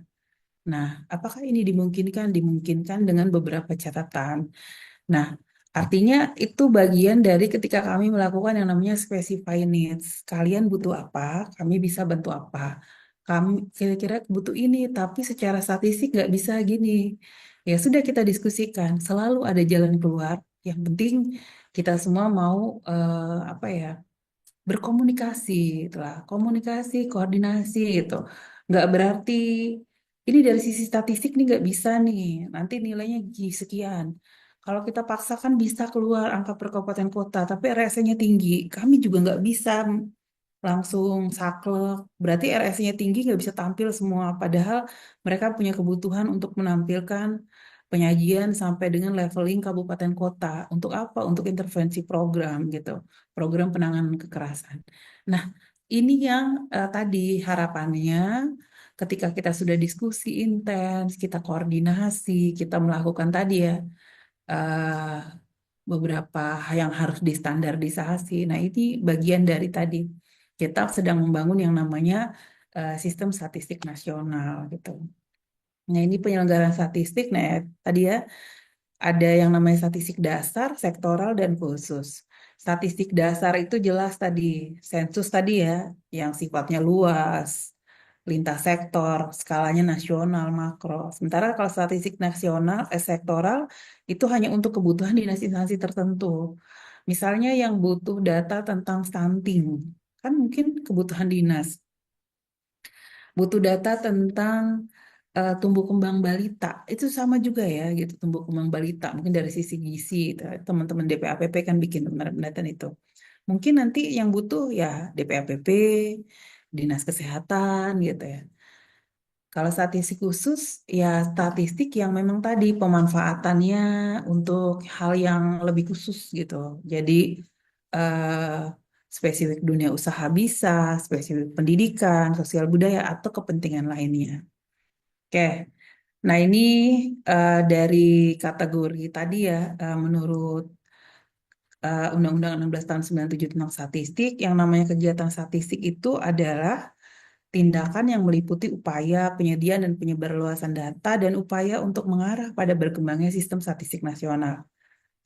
Nah, apakah ini dimungkinkan? Dimungkinkan dengan beberapa catatan. Nah, artinya itu bagian dari ketika kami melakukan yang namanya specify needs. Kalian butuh apa? Kami bisa bantu apa? Kami kira-kira butuh ini, tapi secara statistik nggak bisa gini. Ya sudah kita diskusikan. Selalu ada jalan keluar. Yang penting kita semua mau berkomunikasi, itulah komunikasi, koordinasi gitu. Nggak berarti ini dari sisi statistik nih nggak bisa nih, nanti nilainya sekian. Kalau kita paksakan bisa keluar angka per kabupaten kota, tapi RS-nya tinggi, kami juga nggak bisa langsung saklek. Berarti RS-nya tinggi nggak bisa tampil semua, padahal mereka punya kebutuhan untuk menampilkan penyajian sampai dengan leveling kabupaten kota. Untuk apa? Untuk intervensi program gitu, program penanganan kekerasan. Nah, ini yang tadi harapannya ketika kita sudah diskusi intens, kita koordinasi, kita melakukan tadi ya eh, beberapa yang harus distandardisasi. Nah, ini bagian dari tadi kita sedang membangun yang namanya sistem statistik nasional gitu. Nah, ini penyelenggaraan statistik. Nah, tadi ya ada yang namanya statistik dasar, sektoral, dan khusus. Statistik dasar itu jelas tadi, sensus tadi ya, yang sifatnya luas, lintas sektor, skalanya nasional, makro. Sementara kalau statistik nasional, sektoral, itu hanya untuk kebutuhan dinas-instansi tertentu. Misalnya yang butuh data tentang stunting, kan mungkin kebutuhan dinas. Butuh data tentang tumbuh kembang balita itu sama juga ya gitu, tumbuh kembang balita mungkin dari sisi gizi teman-teman DPAPP kan bikin penelitian itu. Mungkin nanti yang butuh ya DPAPP, Dinas Kesehatan gitu ya. Kalau statistik khusus ya statistik yang memang tadi pemanfaatannya untuk hal yang lebih khusus gitu. Jadi eh, spesifik dunia usaha bisa, spesifik pendidikan, sosial budaya atau kepentingan lainnya. Oke. Nah, ini dari kategori tadi ya, menurut Undang-Undang 16 tahun 97 tentang statistik, yang namanya kegiatan statistik itu adalah tindakan yang meliputi upaya penyediaan dan penyebarluasan data dan upaya untuk mengarah pada berkembangnya sistem statistik nasional.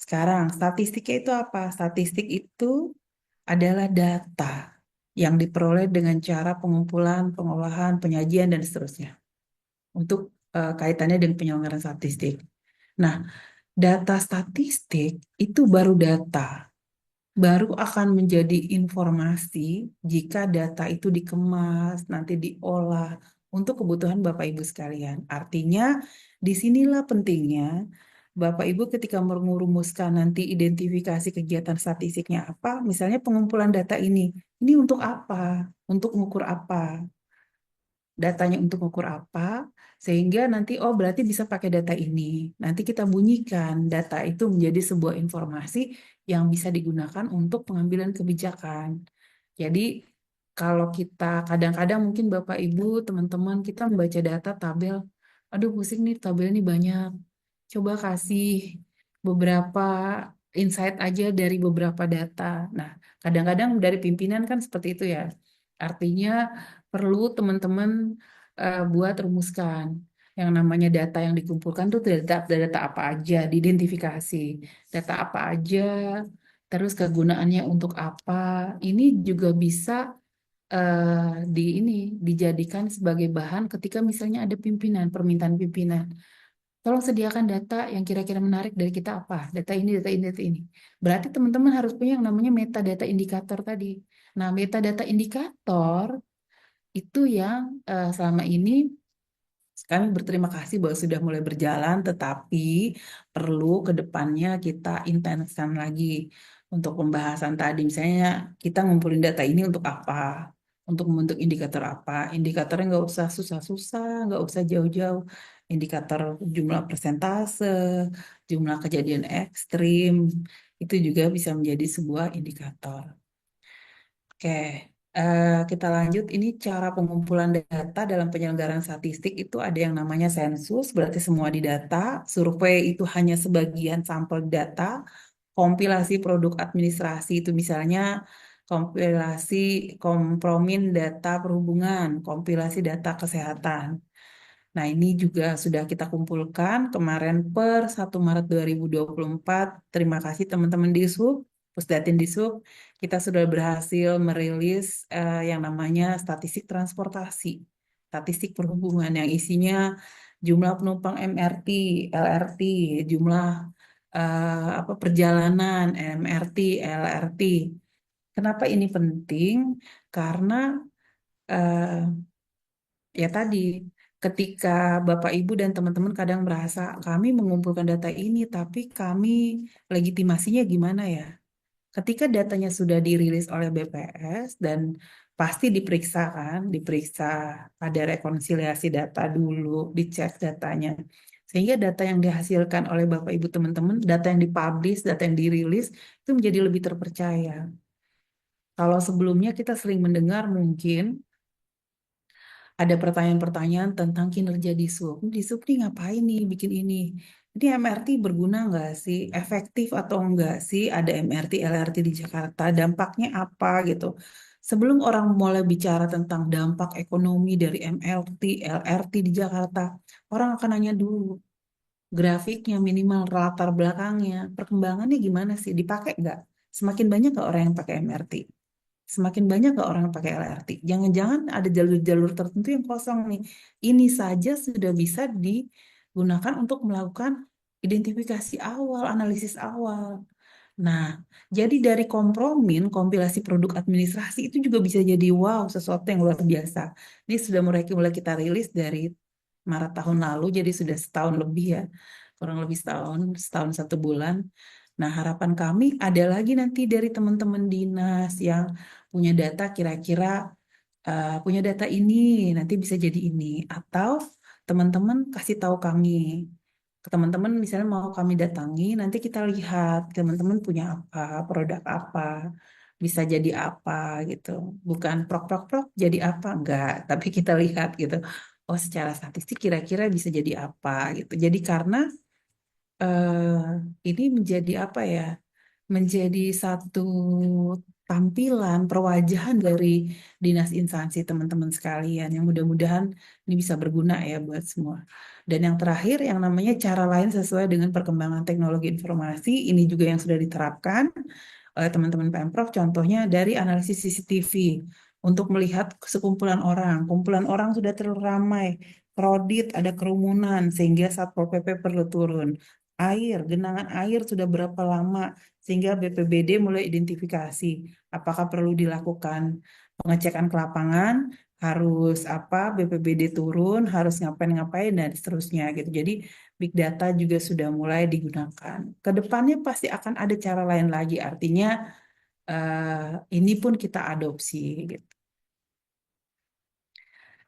Sekarang, statistiknya itu apa? Statistik itu adalah data yang diperoleh dengan cara pengumpulan, pengolahan, penyajian, dan seterusnya. Untuk kaitannya dengan penyelenggaraan statistik. Nah, data statistik itu baru data, baru akan menjadi informasi jika data itu dikemas, nanti diolah untuk kebutuhan Bapak Ibu sekalian. Artinya, disinilah pentingnya Bapak Ibu ketika merumuskan nanti identifikasi kegiatan statistiknya apa, misalnya pengumpulan data ini untuk apa, untuk mengukur apa, datanya untuk mengukur apa, sehingga nanti oh berarti bisa pakai data ini. Nanti kita bunyikan data itu menjadi sebuah informasi yang bisa digunakan untuk pengambilan kebijakan. Jadi kalau kita kadang-kadang mungkin Bapak Ibu, teman-teman kita membaca data tabel, aduh pusing nih tabel ini banyak. Coba kasih beberapa insight aja dari beberapa data. Nah, kadang-kadang dari pimpinan kan seperti itu ya. Artinya perlu teman-teman buat rumuskan yang namanya data yang dikumpulkan tuh data apa aja, diidentifikasi. Data apa aja, terus kegunaannya untuk apa. Ini juga bisa dijadikan sebagai bahan ketika misalnya ada pimpinan, permintaan pimpinan. Tolong sediakan data yang kira-kira menarik dari kita apa? Data ini, data ini, data ini. Berarti teman-teman harus punya yang namanya metadata indikator tadi. Nah, metadata indikator itu yang selama ini kami berterima kasih bahwa sudah mulai berjalan, tetapi perlu ke depannya kita intenskan lagi untuk pembahasan tadi. Misalnya kita ngumpulin data ini untuk apa? Untuk membentuk indikator apa? Indikatornya nggak usah susah-susah, nggak usah jauh-jauh. Indikator jumlah persentase, jumlah kejadian ekstrim, itu juga bisa menjadi sebuah indikator. Oke, kita lanjut. Ini cara pengumpulan data dalam penyelenggaraan statistik itu ada yang namanya sensus, berarti semua didata. Survei itu hanya sebagian sampel data. Kompilasi produk administrasi itu misalnya kompilasi kompromin data perhubungan, kompilasi data kesehatan. Nah, ini juga sudah kita kumpulkan kemarin per 1 Maret 2024. Terima kasih teman-teman di Sub, Pusdatin di Sub. Kita sudah berhasil merilis yang namanya statistik transportasi, statistik perhubungan yang isinya jumlah penumpang MRT, LRT, jumlah perjalanan MRT, LRT. Kenapa ini penting? Karena ya tadi, ketika Bapak Ibu dan teman-teman kadang merasa kami mengumpulkan data ini, tapi kami legitimasinya gimana ya? Ketika datanya sudah dirilis oleh BPS dan pasti diperiksa kan, diperiksa ada rekonsiliasi data dulu, dicek datanya. Sehingga data yang dihasilkan oleh Bapak Ibu teman-teman, data yang dipublish, data yang dirilis, itu menjadi lebih terpercaya. Kalau sebelumnya kita sering mendengar mungkin ada pertanyaan-pertanyaan tentang kinerja di sub. Di sub nih ngapain nih bikin ini? Ini MRT berguna nggak sih? Efektif atau enggak sih ada MRT, LRT di Jakarta? Dampaknya apa gitu? Sebelum orang mulai bicara tentang dampak ekonomi dari MRT, LRT di Jakarta, orang akan nanya dulu grafiknya minimal latar belakangnya, perkembangannya gimana sih? Dipakai nggak? Semakin banyak nggak orang yang pakai MRT? Semakin banyak nggak orang yang pakai LRT? Jangan-jangan ada jalur-jalur tertentu yang kosong nih. Ini saja sudah bisa digunakan untuk melakukan identifikasi awal, analisis awal. Nah, jadi dari kompromin, kompilasi produk administrasi itu juga bisa jadi wow, sesuatu yang luar biasa. Ini sudah mulai kita rilis dari Maret tahun lalu, jadi sudah setahun lebih ya, kurang lebih setahun, setahun 1 bulan. Nah, harapan kami ada lagi nanti dari teman-teman dinas yang punya data kira-kira punya data ini nanti bisa jadi ini, atau teman-teman kasih tahu kami ke teman-teman misalnya mau kami datangi, nanti kita lihat teman-teman punya apa, produk apa, bisa jadi apa gitu. Bukan prok-prok-prok jadi apa, enggak, tapi kita lihat gitu. Oh, secara statistik kira-kira bisa jadi apa gitu. Jadi karena ini menjadi apa ya? Menjadi satu tampilan perwajahan dari dinas instansi teman-teman sekalian yang mudah-mudahan ini bisa berguna ya buat semua. Dan yang terakhir yang namanya cara lain sesuai dengan perkembangan teknologi informasi ini juga yang sudah diterapkan oleh teman-teman Pemprov, contohnya dari analisis CCTV untuk melihat sekumpulan orang. Kumpulan orang sudah terlalu ramai, krodit, ada kerumunan sehingga Satpol PP perlu turun. Air, genangan air sudah berapa lama sehingga BPBD mulai identifikasi apakah perlu dilakukan pengecekan ke lapangan, harus apa, BPBD turun, harus ngapain-ngapain dan seterusnya gitu. Jadi big data juga sudah mulai digunakan. Kedepannya pasti akan ada cara lain lagi, artinya ini pun kita adopsi gitu.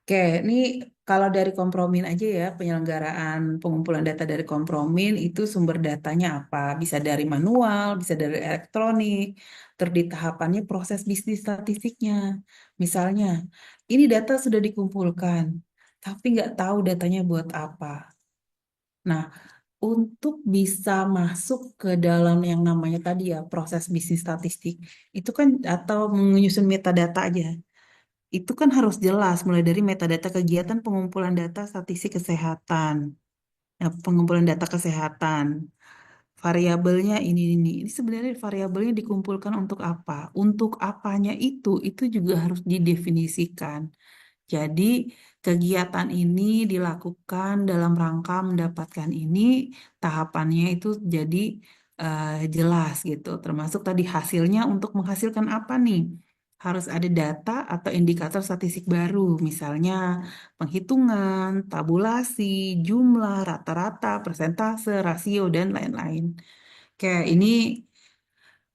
Oke, ini kalau dari Kompromin aja ya, penyelenggaraan pengumpulan data dari Kompromin itu sumber datanya apa? Bisa dari manual, bisa dari elektronik, terus di tahapannya proses bisnis statistiknya. Misalnya, ini data sudah dikumpulkan, tapi nggak tahu datanya buat apa. Nah, untuk bisa masuk ke dalam yang namanya tadi ya, proses bisnis statistik, itu kan atau menyusun metadata aja itu kan harus jelas mulai dari metadata kegiatan pengumpulan data statistik kesehatan. Nah, pengumpulan data kesehatan. Variabelnya ini sebenarnya variabelnya dikumpulkan untuk apa? Untuk apanya itu juga harus didefinisikan. Jadi kegiatan ini dilakukan dalam rangka mendapatkan ini, tahapannya itu jadi jelas gitu. Termasuk tadi hasilnya untuk menghasilkan apa nih? Harus ada data atau indikator statistik baru, misalnya penghitungan, tabulasi, jumlah, rata-rata, persentase, rasio, dan lain-lain. Oke, ini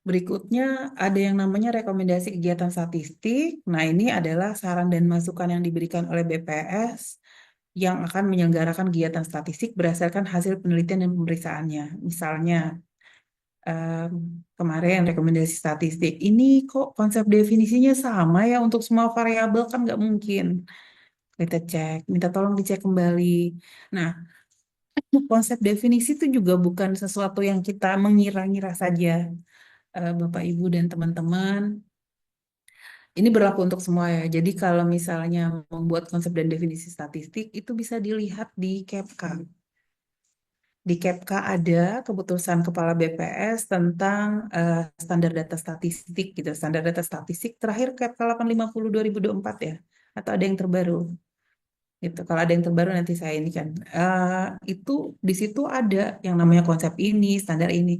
berikutnya ada yang namanya rekomendasi kegiatan statistik. Nah, ini adalah saran dan masukan yang diberikan oleh BPS yang akan menyelenggarakan kegiatan statistik berdasarkan hasil penelitian dan pemeriksaannya. Misalnya, kemarin rekomendasi statistik, ini kok konsep definisinya sama ya untuk semua variabel, kan nggak mungkin. Kita cek, minta tolong dicek kembali. Nah, konsep definisi itu juga bukan sesuatu yang kita mengira-ngira saja. Bapak, Ibu, dan teman-teman. Ini berlaku untuk semua ya. Jadi kalau misalnya membuat konsep dan definisi statistik, itu bisa dilihat di KEPK. Di KEPK ada keputusan Kepala BPS tentang standar data statistik gitu. Standar data statistik terakhir KEPK 850 2024 ya. Atau ada yang terbaru? Gitu. Kalau ada yang terbaru nanti saya ini kan. Itu di situ ada yang namanya konsep ini, standar ini.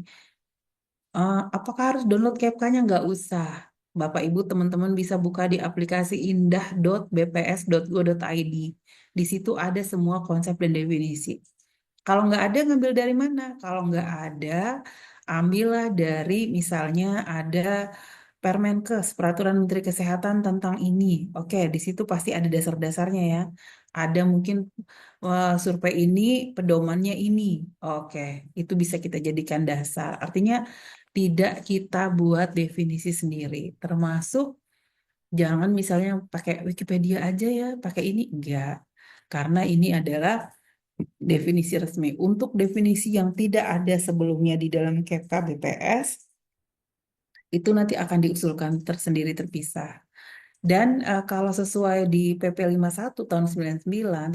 Apakah harus download CAPK-nya? Nggak usah. Bapak Ibu teman-teman bisa buka di aplikasi indah.bps.go.id. Di situ ada semua konsep dan definisi. Kalau nggak ada, ngambil dari mana? Kalau nggak ada, ambillah dari misalnya ada Permenkes, Peraturan Menteri Kesehatan tentang ini. Oke, di situ pasti ada dasar-dasarnya ya. Ada mungkin survei ini, pedomannya ini. Oke, itu bisa kita jadikan dasar. Artinya tidak kita buat definisi sendiri. Termasuk jangan misalnya pakai Wikipedia aja ya, pakai ini. Enggak. Karena ini adalah definisi resmi. Untuk definisi yang tidak ada sebelumnya di dalam KEPK BPS, itu nanti akan diusulkan tersendiri terpisah. Dan kalau sesuai di PP 51 tahun 99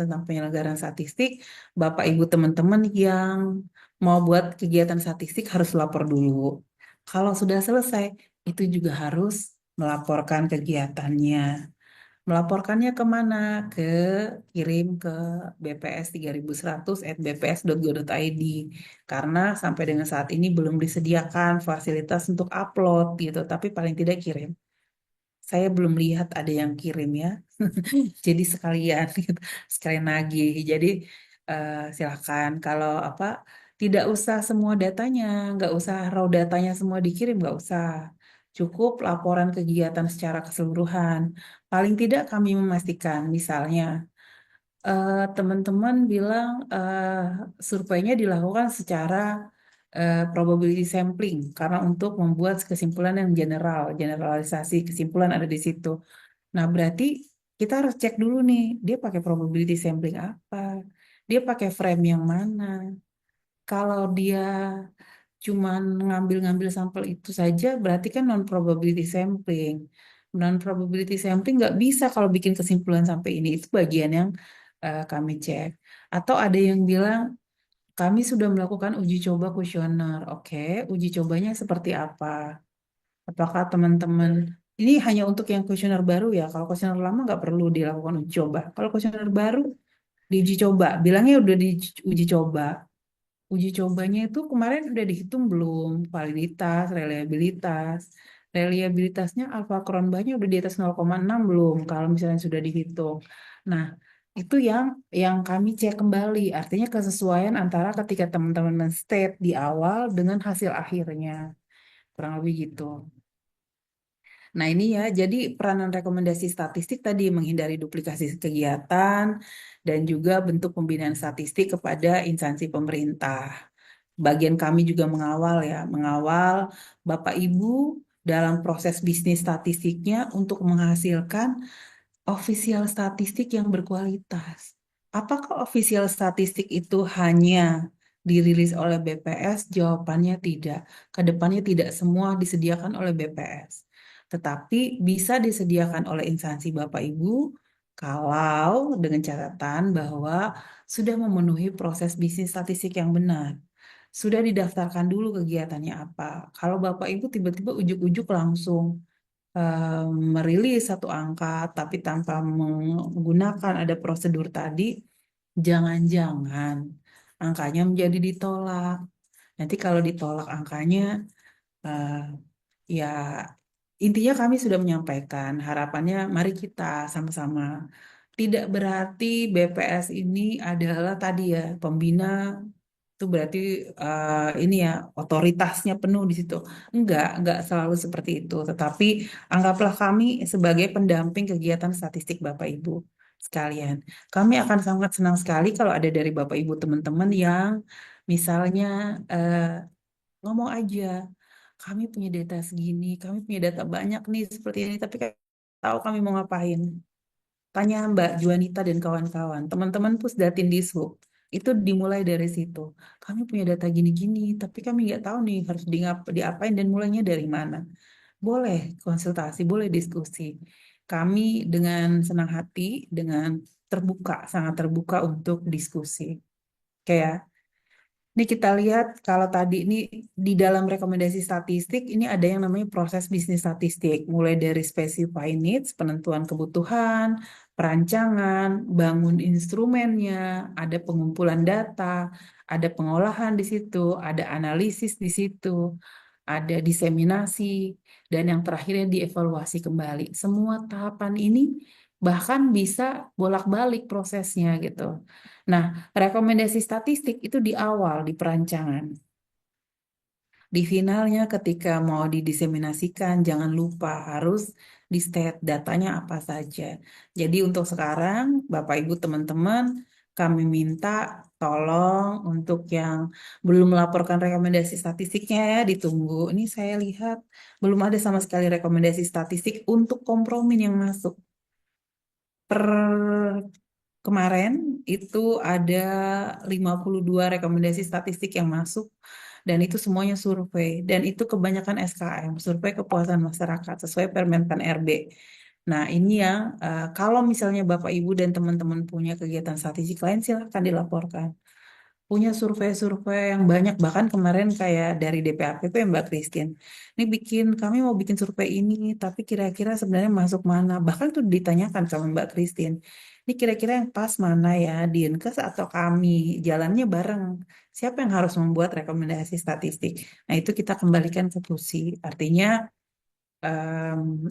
tentang penyelenggaraan statistik, Bapak Ibu teman-teman yang mau buat kegiatan statistik harus lapor dulu. Kalau sudah selesai, itu juga harus melaporkan kegiatannya. Melaporkannya kemana? Kirim ke bps 3100@bps.go.id. Karena sampai dengan saat ini belum disediakan fasilitas untuk upload gitu, tapi paling tidak kirim. Saya belum lihat ada yang kirim ya. Jadi sekalian gitu, sekalian nagih. Jadi silakan kalau apa tidak usah semua datanya, nggak usah raw datanya semua dikirim, nggak usah. Cukup laporan kegiatan secara keseluruhan. Paling tidak kami memastikan, misalnya teman-teman bilang surveinya dilakukan secara probability sampling karena untuk membuat kesimpulan yang generalisasi kesimpulan ada di situ. Nah, berarti kita harus cek dulu nih, dia pakai probability sampling apa, dia pakai frame yang mana. Kalau dia cuman ngambil-ngambil sampel itu saja, berarti kan non probability sampling. Non probability sampling nggak bisa kalau bikin kesimpulan sampai ini. Itu bagian yang kami cek. Atau ada yang bilang kami sudah melakukan uji coba kuesioner. Oke, uji cobanya seperti apa? Apakah teman-teman ini hanya untuk yang kuesioner baru ya? Kalau kuesioner lama nggak perlu dilakukan uji coba. Kalau kuesioner baru diuji coba, bilangnya udah diuji coba. Uji cobanya itu kemarin udah dihitung belum? Validitas, reliabilitas. Reliabilitasnya alfa Kronbachnya udah di atas 0,6 belum? Kalau misalnya sudah dihitung. Nah, itu yang kami cek kembali. Artinya kesesuaian antara ketika teman-teman men-state di awal dengan hasil akhirnya. Kurang lebih gitu. Nah, ini ya, jadi peranan rekomendasi statistik tadi menghindari duplikasi kegiatan dan juga bentuk pembinaan statistik kepada instansi pemerintah. Bagian kami juga mengawal ya, mengawal Bapak Ibu dalam proses bisnis statistiknya untuk menghasilkan official statistik yang berkualitas. Apakah official statistik itu hanya dirilis oleh BPS? Jawabannya tidak. Kedepannya tidak semua disediakan oleh BPS, tetapi bisa disediakan oleh instansi Bapak Ibu kalau dengan catatan bahwa sudah memenuhi proses bisnis statistik yang benar. Sudah didaftarkan dulu kegiatannya apa. Kalau Bapak Ibu tiba-tiba ujuk-ujuk langsung merilis satu angka tapi tanpa menggunakan ada prosedur tadi, jangan-jangan angkanya menjadi ditolak. Nanti kalau ditolak angkanya, eh, ya intinya kami sudah menyampaikan harapannya mari kita sama-sama. Tidak berarti BPS ini adalah tadi ya pembina itu berarti ini ya otoritasnya penuh di situ. Enggak selalu seperti itu. Tetapi anggaplah kami sebagai pendamping kegiatan statistik Bapak Ibu sekalian. Kami akan sangat senang sekali kalau ada dari Bapak Ibu teman-teman yang misalnya ngomong aja, kami punya data segini, kami punya data banyak nih seperti ini, tapi tahu kami mau ngapain. Tanya Mbak Juanita dan kawan-kawan, teman-teman Pusdatin Dishub, itu dimulai dari situ. Kami punya data gini-gini, tapi kami nggak tahu nih harus diapain dan mulainya dari mana. Boleh konsultasi, boleh diskusi. Kami dengan senang hati, dengan terbuka, sangat terbuka untuk diskusi. Kayak ini kita lihat kalau tadi ini di dalam rekomendasi statistik ini ada yang namanya proses bisnis statistik, mulai dari specify needs, penentuan kebutuhan, perancangan, bangun instrumennya, ada pengumpulan data, ada pengolahan di situ, ada analisis di situ, ada diseminasi, dan yang terakhirnya dievaluasi kembali. Semua tahapan ini bahkan bisa bolak-balik prosesnya gitu. Nah, rekomendasi statistik itu di awal, di perancangan. Di finalnya ketika mau didiseminasikan, jangan lupa harus di state datanya apa saja. Jadi untuk sekarang, Bapak Ibu teman-teman, kami minta tolong untuk yang belum melaporkan rekomendasi statistiknya ya, ditunggu. Ini saya lihat belum ada sama sekali rekomendasi statistik untuk kompromi yang masuk. Per kemarin itu ada 52 rekomendasi statistik yang masuk dan itu semuanya survei dan itu kebanyakan SKM, survei kepuasan masyarakat sesuai Permen Pan RB. Nah, ini yang kalau misalnya Bapak Ibu dan teman-teman punya kegiatan statistik lain silahkan dilaporkan. Punya survei-survei yang banyak bahkan kemarin kayak dari DPAPP Mbak Christine. Ini kami mau bikin survei ini tapi kira-kira sebenarnya masuk mana? Bahkan tuh ditanyakan sama Mbak Christine. Ini kira-kira yang pas mana ya, Dinkes atau kami? Jalannya bareng. Siapa yang harus membuat rekomendasi statistik? Nah, itu kita kembalikan ke PUSI. Artinya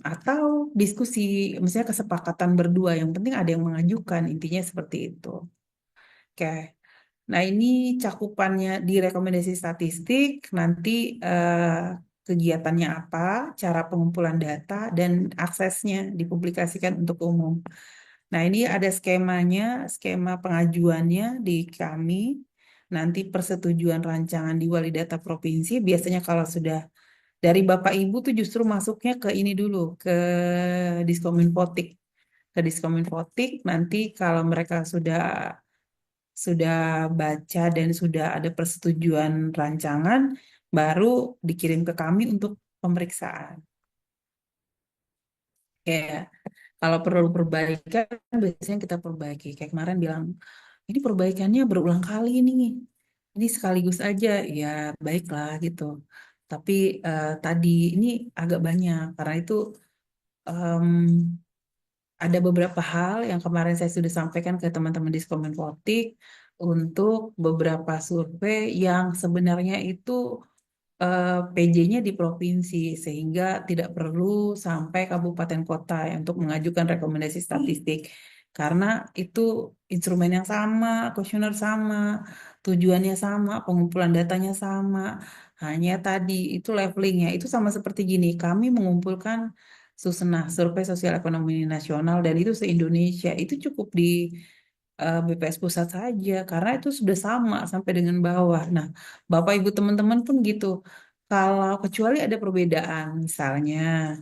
atau diskusi, misalnya kesepakatan berdua, yang penting ada yang mengajukan, intinya seperti itu. Oke. Nah, ini cakupannya di rekomendasi statistik, nanti kegiatannya apa, cara pengumpulan data, dan aksesnya dipublikasikan untuk umum. Nah, ini ada skemanya, skema pengajuannya di kami. Nanti persetujuan rancangan di Wali Data Provinsi, biasanya kalau sudah dari Bapak Ibu tuh justru masuknya ke ini dulu, ke Diskominfotik. Ke Diskominfotik, nanti kalau mereka sudah baca dan sudah ada persetujuan rancangan, baru dikirim ke kami untuk pemeriksaan. Kayak kalau perlu perbaikan, biasanya kita perbaiki. Kayak kemarin bilang, ini perbaikannya berulang kali nih. Ini sekaligus aja, ya baiklah gitu. Tapi tadi ini agak banyak, karena itu em, ada beberapa hal yang kemarin saya sudah sampaikan ke teman-teman di Kominfotik untuk beberapa survei yang sebenarnya itu PJ-nya di provinsi, sehingga tidak perlu sampai kabupaten kota ya untuk mengajukan rekomendasi statistik. Karena itu instrumen yang sama, kuesioner sama, tujuannya sama, pengumpulan datanya sama. Hanya tadi itu levelingnya, itu sama seperti gini, kami mengumpulkan Susenah, Survei Sosial Ekonomi Nasional, dan itu se-Indonesia, itu cukup di BPS Pusat saja, karena itu sudah sama sampai dengan bawah. Nah, Bapak Ibu teman-teman pun gitu. Kalau kecuali ada perbedaan, misalnya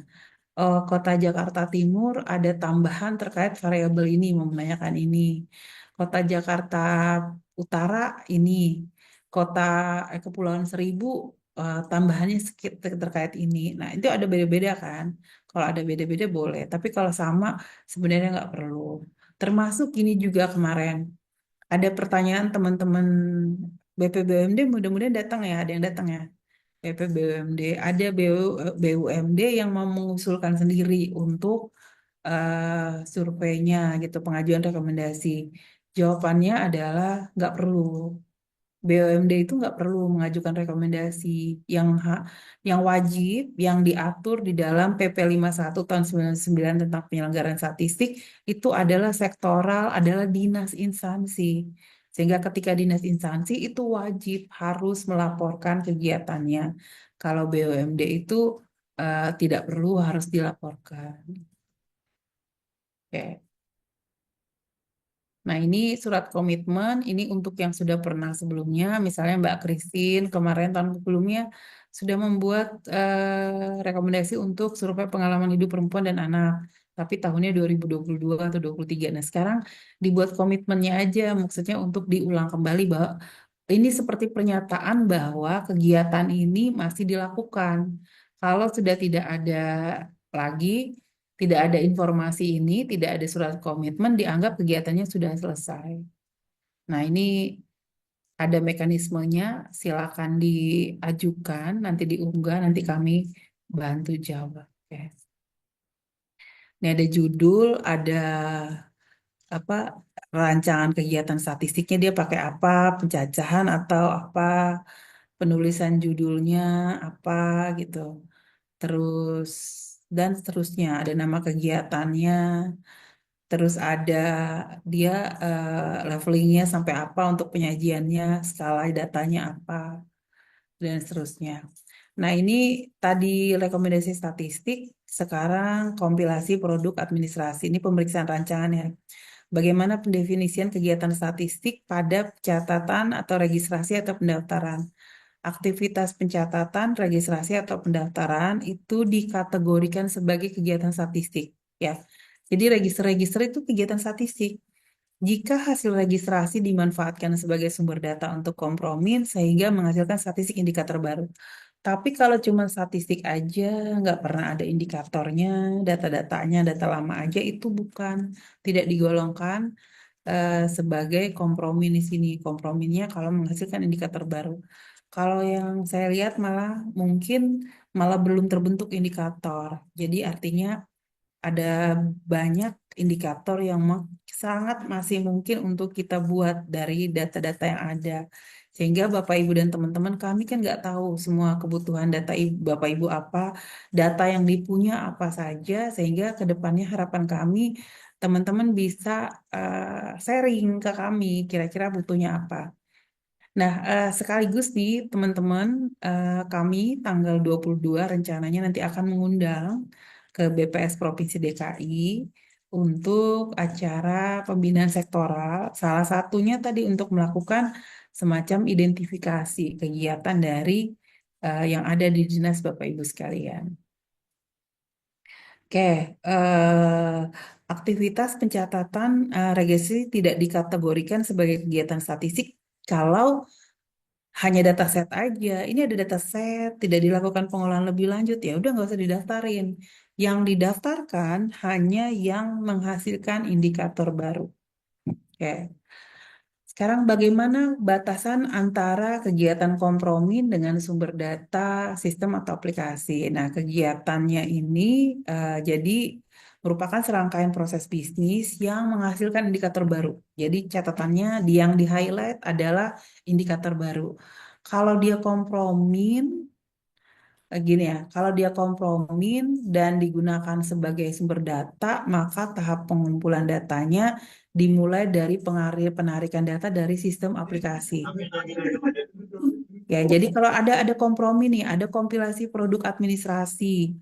Kota Jakarta Timur ada tambahan terkait variabel ini, mau menanyakan ini. Kota Jakarta Utara ini, Kota Kepulauan Seribu tambahannya terkait ini. Nah, itu ada beda-beda kan. Kalau ada beda-beda boleh, tapi kalau sama sebenarnya nggak perlu. Termasuk ini juga kemarin ada pertanyaan teman-teman BPBUMD, mudah-mudahan datang ya, ada yang datang ya. BPBUMD, ada BUMD yang mau mengusulkan sendiri untuk surveinya gitu, pengajuan rekomendasi. Jawabannya adalah nggak perlu. BUMD itu nggak perlu mengajukan rekomendasi. Yang wajib, yang diatur di dalam PP 51 tahun 99 tentang penyelenggaraan statistik itu adalah sektoral, adalah dinas instansi. Sehingga ketika dinas instansi itu wajib harus melaporkan kegiatannya. Kalau BUMD itu tidak perlu harus dilaporkan. Oke. Nah, ini surat komitmen, ini untuk yang sudah pernah sebelumnya, misalnya Mbak Christine kemarin tahun sebelumnya sudah membuat rekomendasi untuk survei pengalaman hidup perempuan dan anak, tapi tahunnya 2022 atau 2023. Nah, sekarang dibuat komitmennya aja, maksudnya untuk diulang kembali bahwa ini seperti pernyataan bahwa kegiatan ini masih dilakukan. Kalau sudah tidak ada lagi, tidak ada informasi ini, tidak ada surat komitmen, dianggap kegiatannya sudah selesai. Nah, ini ada mekanismenya, silakan diajukan, nanti diunggah, nanti kami bantu jawab. Oke. Ini ada judul, ada apa rancangan kegiatan statistiknya, dia pakai apa, pencacahan atau apa, penulisan judulnya apa gitu. Terus dan seterusnya, ada nama kegiatannya, terus ada dia levelingnya sampai apa untuk penyajiannya, skala datanya apa, dan seterusnya. Nah, ini tadi rekomendasi statistik, sekarang kompilasi produk administrasi. Ini pemeriksaan rancangannya. Bagaimana pendefinisian kegiatan statistik pada catatan atau registrasi atau pendaftaran. Aktivitas pencatatan, registrasi atau pendaftaran itu dikategorikan sebagai kegiatan statistik, ya. Jadi register-register itu kegiatan statistik. Jika hasil registrasi dimanfaatkan sebagai sumber data untuk kompromi sehingga menghasilkan statistik indikator baru. Tapi kalau cuma statistik aja, nggak pernah ada indikatornya, data-datanya, data lama aja, itu bukan, tidak digolongkan sebagai kompromi di sini. Komprominya kalau menghasilkan indikator baru. Kalau yang saya lihat mungkin malah belum terbentuk indikator. Jadi artinya ada banyak indikator yang sangat masih mungkin untuk kita buat dari data-data yang ada. Sehingga Bapak Ibu dan teman-teman kami kan nggak tahu semua kebutuhan data Bapak Ibu apa, data yang dipunya apa saja, sehingga ke depannya harapan kami teman-teman bisa sharing ke kami kira-kira butuhnya apa. Nah, sekaligus nih teman-teman, kami tanggal 22 rencananya nanti akan mengundang ke BPS Provinsi DKI untuk acara pembinaan sektoral. Salah satunya tadi untuk melakukan semacam identifikasi kegiatan dari yang ada di dinas Bapak Ibu sekalian. Oke, aktivitas pencatatan registrasi tidak dikategorikan sebagai kegiatan statistik kalau hanya data set aja. Ini ada data set, tidak dilakukan pengolahan lebih lanjut, ya udah nggak usah didaftarin. Yang didaftarkan hanya yang menghasilkan indikator baru. Oke. Sekarang bagaimana batasan antara kegiatan kompromi dengan sumber data, sistem atau aplikasi? Nah, kegiatannya ini jadi merupakan serangkaian proses bisnis yang menghasilkan indikator baru. Jadi catatannya yang di-highlight adalah indikator baru. Kalau dia kompromin, gini ya, kalau dia kompromin dan digunakan sebagai sumber data, maka tahap pengumpulan datanya dimulai dari penarikan data dari sistem aplikasi. Ya, jadi kalau ada kompromi nih, ada kompilasi produk administrasi.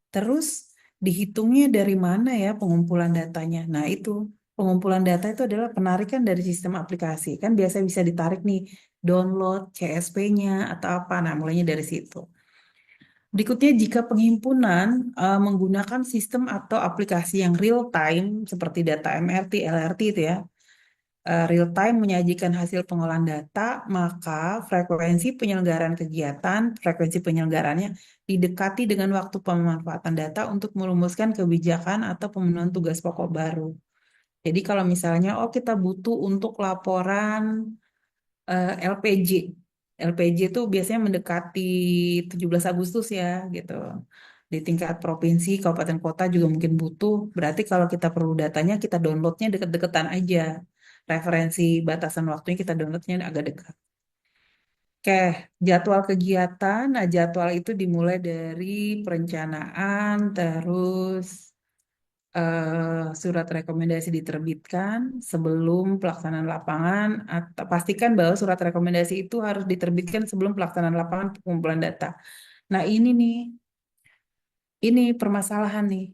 Terus dihitungnya dari mana ya pengumpulan datanya? Nah, itu pengumpulan data itu adalah penarikan dari sistem aplikasi. Kan biasa bisa ditarik nih, download CSV-nya atau apa. Nah, mulainya dari situ. Berikutnya, jika penghimpunan menggunakan sistem atau aplikasi yang real time seperti data MRT, LRT itu ya, real time menyajikan hasil pengolahan data, maka frekuensi penyelenggarannya didekati dengan waktu pemanfaatan data untuk merumuskan kebijakan atau pemenuhan tugas pokok baru. Jadi kalau misalnya, kita butuh untuk laporan LPG. LPG itu biasanya mendekati 17 Agustus ya, gitu. Di tingkat provinsi, kabupaten kota juga mungkin butuh. Berarti kalau kita perlu datanya, kita downloadnya deket-deketan aja. Referensi batasan waktunya kita downloadnya agak dekat. Oke, jadwal kegiatan. Nah, jadwal itu dimulai dari perencanaan, terus surat rekomendasi diterbitkan sebelum pelaksanaan lapangan, atau pastikan bahwa surat rekomendasi itu harus diterbitkan sebelum pelaksanaan lapangan pengumpulan data. Nah, ini permasalahan nih.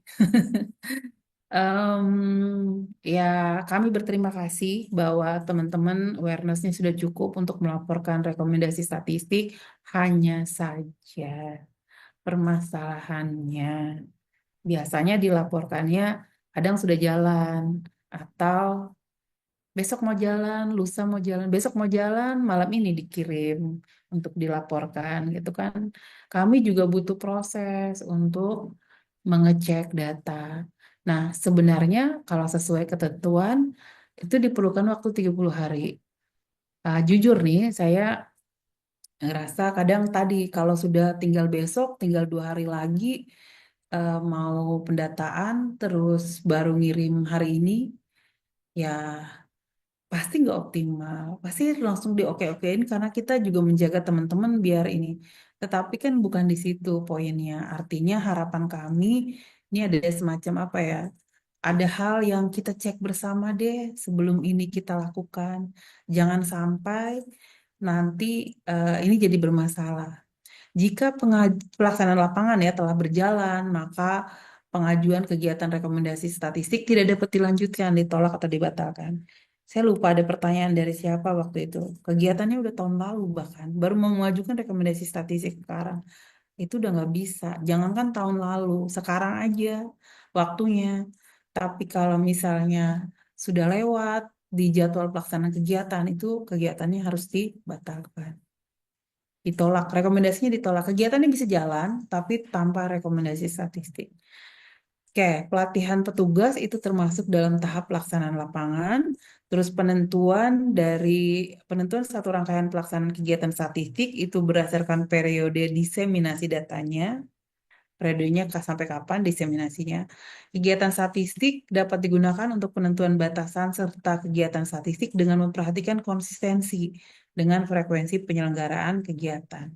Ya, kami berterima kasih bahwa teman-teman awareness-nya sudah cukup untuk melaporkan rekomendasi statistik. Hanya saja permasalahannya biasanya dilaporkannya kadang sudah jalan atau besok mau jalan, lusa mau jalan, besok mau jalan, malam ini dikirim untuk dilaporkan gitu kan. Kami juga butuh proses untuk mengecek data. Nah, sebenarnya kalau sesuai ketentuan itu diperlukan waktu 30 hari. Jujur nih, saya ngerasa kadang tadi kalau sudah tinggal besok, tinggal 2 hari lagi mau pendataan, terus baru ngirim hari ini, ya pasti nggak optimal. Pasti langsung dioke-okein karena kita juga menjaga teman-teman biar ini. Tetapi kan bukan di situ poinnya. Artinya harapan kami ini ada semacam apa ya? Ada hal yang kita cek bersama deh sebelum ini kita lakukan. Jangan sampai nanti ini jadi bermasalah. Jika pelaksanaan lapangan ya telah berjalan, maka pengajuan kegiatan rekomendasi statistik tidak dapat dilanjutkan, ditolak atau dibatalkan. Saya lupa ada pertanyaan dari siapa waktu itu. Kegiatannya udah tahun lalu bahkan, baru mengajukan rekomendasi statistik sekarang. Itu udah nggak bisa. Jangankan tahun lalu, sekarang aja waktunya. Tapi kalau misalnya sudah lewat di jadwal pelaksanaan kegiatan, itu kegiatannya harus dibatalkan. Ditolak, rekomendasinya ditolak. Kegiatannya bisa jalan, tapi tanpa rekomendasi statistik. Oke, pelatihan petugas itu termasuk dalam tahap pelaksanaan lapangan. Terus penentuan satu rangkaian pelaksanaan kegiatan statistik itu berdasarkan periode diseminasi datanya. periodenya sampai kapan diseminasinya. Kegiatan statistik dapat digunakan untuk penentuan batasan serta kegiatan statistik dengan memperhatikan konsistensi dengan frekuensi penyelenggaraan kegiatan.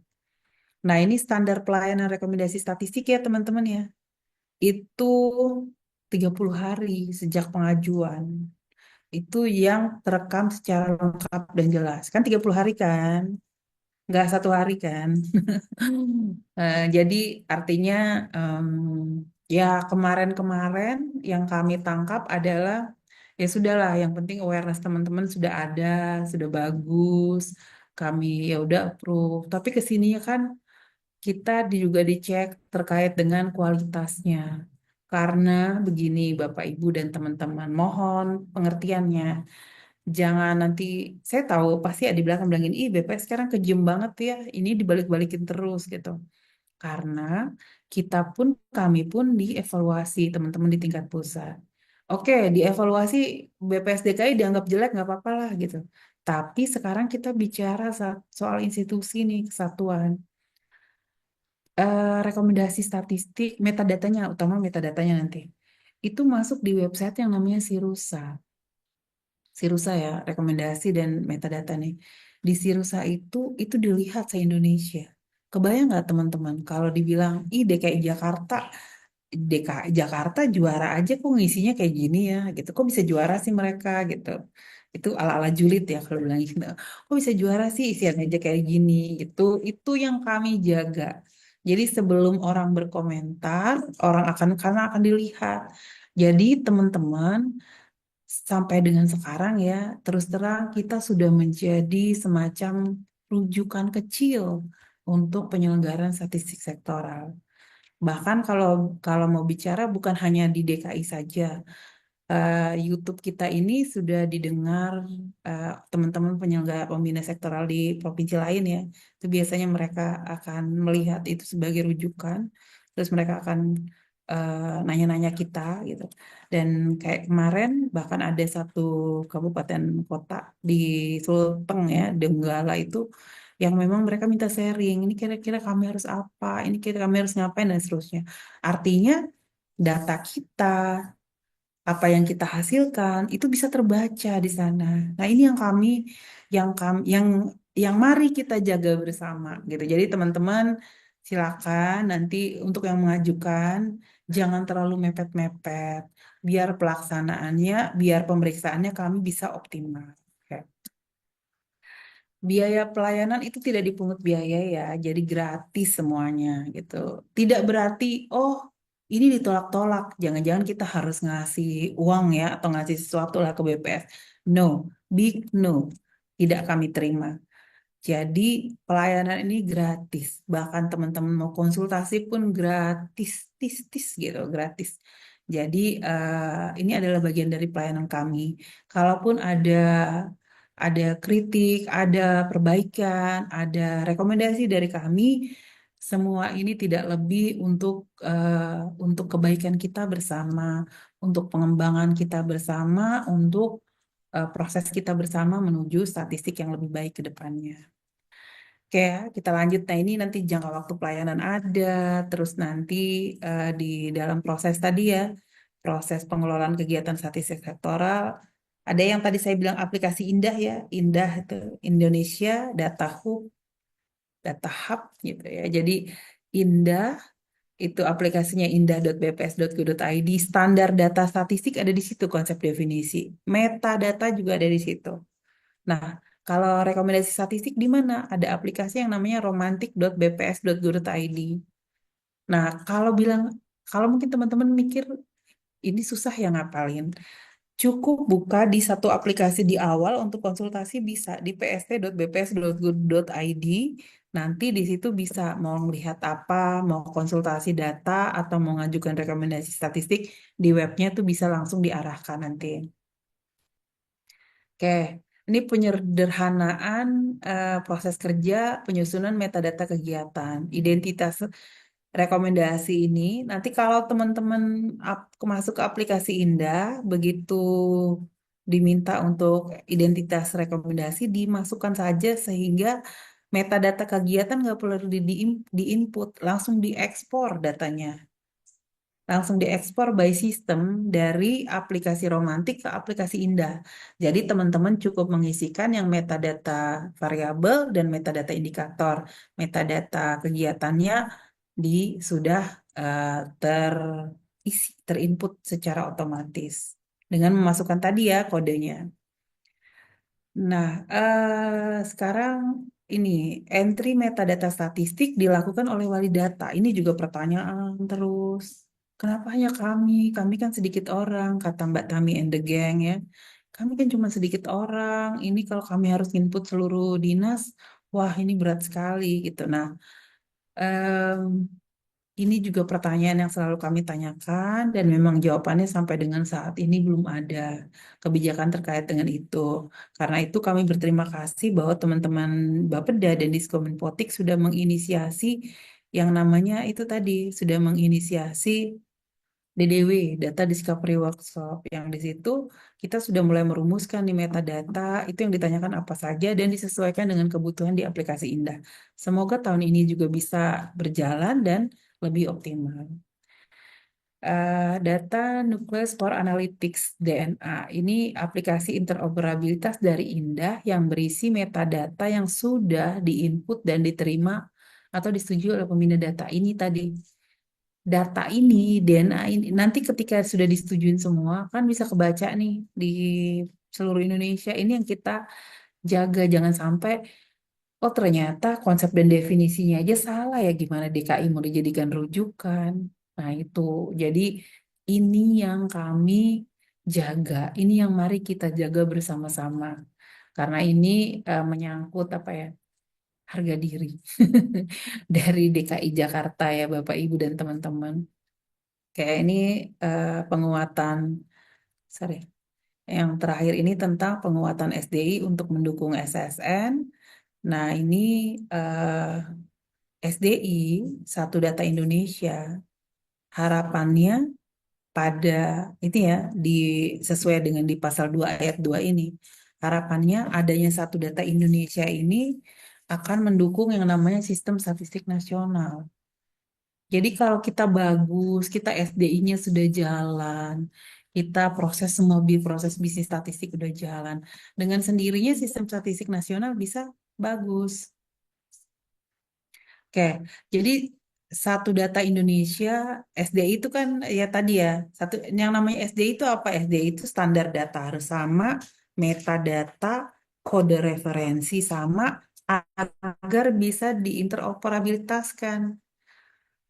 Nah, ini standar pelayanan rekomendasi statistik ya teman-teman ya. Itu 30 hari sejak pengajuan. Itu yang terekam secara lengkap dan jelas. Kan 30 hari kan? Nggak 1 hari kan? Jadi artinya ya kemarin-kemarin yang kami tangkap adalah ya sudahlah, yang penting awareness teman-teman sudah ada, sudah bagus, kami ya udah approve. Tapi kesininya kan kita juga dicek terkait dengan kualitasnya. Karena begini Bapak Ibu dan teman-teman, mohon pengertiannya. Jangan nanti, saya tahu pasti ada di belakang bilangin, ih BPS sekarang kejem banget ya, ini dibalik-balikin terus gitu. Karena kami pun dievaluasi teman-teman di tingkat pusat. Oke, dievaluasi BPS DKI dianggap jelek nggak apa-apa lah gitu. Tapi sekarang kita bicara soal institusi nih, kesatuan. Rekomendasi statistik, metadatanya, utama metadatanya nanti. Itu masuk di website yang namanya Sirusa. Sirusa ya, rekomendasi dan metadata nih. Di Sirusa itu dilihat se-Indonesia. Kebayang nggak teman-teman kalau dibilang, ih DKI Jakarta juara aja kok ngisinya kayak gini ya, gitu. Kok bisa juara sih mereka gitu. Itu ala-ala julid ya kalau bilang gitu. Kok bisa juara sih isian aja kayak gini gitu. Itu yang kami jaga. Jadi sebelum orang berkomentar, karena akan dilihat. Jadi teman-teman, sampai dengan sekarang ya, terus terang kita sudah menjadi semacam rujukan kecil untuk penyelenggaraan statistik sektoral. Bahkan kalau kalau mau bicara bukan hanya di DKI saja, YouTube kita ini sudah didengar teman-teman penyelenggara pembina sektoral di provinsi lain ya. Itu biasanya mereka akan melihat itu sebagai rujukan, terus mereka akan nanya-nanya kita gitu. Dan kayak kemarin bahkan ada satu kabupaten kota di Sulteng ya, Donggala itu yang memang mereka minta sharing, ini kira-kira kami harus apa, ini kira-kira kami harus ngapain dan seterusnya. Artinya data kita, apa yang kita hasilkan itu bisa terbaca di sana. Nah, ini yang mari kita jaga bersama gitu. Jadi teman-teman silakan nanti untuk yang mengajukan jangan terlalu mepet-mepet biar pelaksanaannya, biar pemeriksaannya kami bisa optimal. Oke. Biaya pelayanan itu tidak dipungut biaya ya, jadi gratis semuanya gitu. Tidak berarti, oh ini ditolak-tolak, jangan-jangan kita harus ngasih uang ya, atau ngasih sesuatu lah ke BPS. No, big no, tidak kami terima. Jadi pelayanan ini gratis, bahkan teman-teman mau konsultasi pun gratis, tis gitu, gratis. Jadi ini adalah bagian dari pelayanan kami. Kalaupun ada kritik, ada perbaikan, ada rekomendasi dari kami, semua ini tidak lebih untuk kebaikan kita bersama, untuk pengembangan kita bersama, untuk proses kita bersama menuju statistik yang lebih baik ke depannya. Oke, ya, kita lanjut. Nah, ini nanti jangka waktu pelayanan ada, terus nanti di dalam proses tadi ya, proses pengelolaan kegiatan statistik sektoral, ada yang tadi saya bilang aplikasi Indah ya, Indah itu Indonesia Data Hub gitu ya. Jadi Indah itu aplikasinya indah.bps.go.id, standar data statistik ada di situ konsep definisi, metadata juga ada di situ. Nah, kalau rekomendasi statistik di mana? Ada aplikasi yang namanya romantic.bps.go.id. Nah, kalau mungkin teman-teman mikir ini susah ya ngapalin. Cukup buka di satu aplikasi di awal untuk konsultasi bisa di pst.bps.go.id. Nanti di situ bisa mau melihat apa, mau konsultasi data atau mau ngajukan rekomendasi statistik di webnya tuh bisa langsung diarahkan nanti. Oke, ini penyederhanaan proses kerja penyusunan metadata kegiatan, identitas rekomendasi ini. Nanti kalau teman-teman masuk ke aplikasi Indah, begitu diminta untuk identitas rekomendasi, dimasukkan saja sehingga Metadata kegiatan nggak perlu di-input, langsung diekspor datanya. Langsung diekspor by system dari aplikasi romantik ke aplikasi indah. Jadi teman-teman cukup mengisikan yang metadata variabel dan metadata indikator. Metadata kegiatannya sudah terisi, terinput secara otomatis dengan memasukkan tadi ya kodenya. Nah, sekarang ini entry metadata statistik dilakukan oleh wali data. Ini juga pertanyaan terus. Kenapa hanya kami? Kami kan sedikit orang, kata Mbak Tami and the gang ya. Kami kan cuma sedikit orang. Ini kalau kami harus input seluruh dinas, wah ini berat sekali gitu. Nah, em, ini juga pertanyaan yang selalu kami tanyakan dan memang jawabannya sampai dengan saat ini belum ada kebijakan terkait dengan itu. Karena itu kami berterima kasih bahwa teman-teman Bapeda dan Diskominfotik sudah menginisiasi yang namanya itu tadi, sudah menginisiasi DDW, Data Discovery Workshop, yang di situ kita sudah mulai merumuskan di metadata, itu yang ditanyakan apa saja dan disesuaikan dengan kebutuhan di aplikasi Indah. Semoga tahun ini juga bisa berjalan dan lebih optimal. Data Nucleus for Analytics DNA, ini aplikasi interoperabilitas dari Indah yang berisi metadata yang sudah diinput dan diterima atau disetujui oleh pemindah data ini tadi. Data ini, DNA ini, nanti ketika sudah disetujuin semua, kan bisa kebaca nih di seluruh Indonesia. Ini yang kita jaga, jangan sampai, oh ternyata konsep dan definisinya aja salah ya, gimana DKI mau dijadikan rujukan. Nah itu, jadi ini yang kami jaga, ini yang mari kita jaga bersama-sama. Karena ini menyangkut apa ya, harga diri dari DKI Jakarta ya Bapak Ibu dan teman-teman. Kayak ini penguatan, sorry, yang terakhir ini tentang penguatan SDI untuk mendukung SSN. Nah ini SDI, Satu Data Indonesia, harapannya pada ini ya, sesuai dengan di pasal 2 ayat 2 ini, harapannya adanya Satu Data Indonesia ini akan mendukung yang namanya sistem statistik nasional. Jadi kalau kita bagus, kita SDI-nya sudah jalan, kita proses bisnis statistik udah jalan, dengan sendirinya sistem statistik nasional bisa bagus. Oke, jadi Satu Data Indonesia, SDI itu kan ya tadi ya, yang namanya SDI itu apa? SDI itu standar data harus sama, metadata, kode referensi sama, agar bisa diinteroperabilitaskan.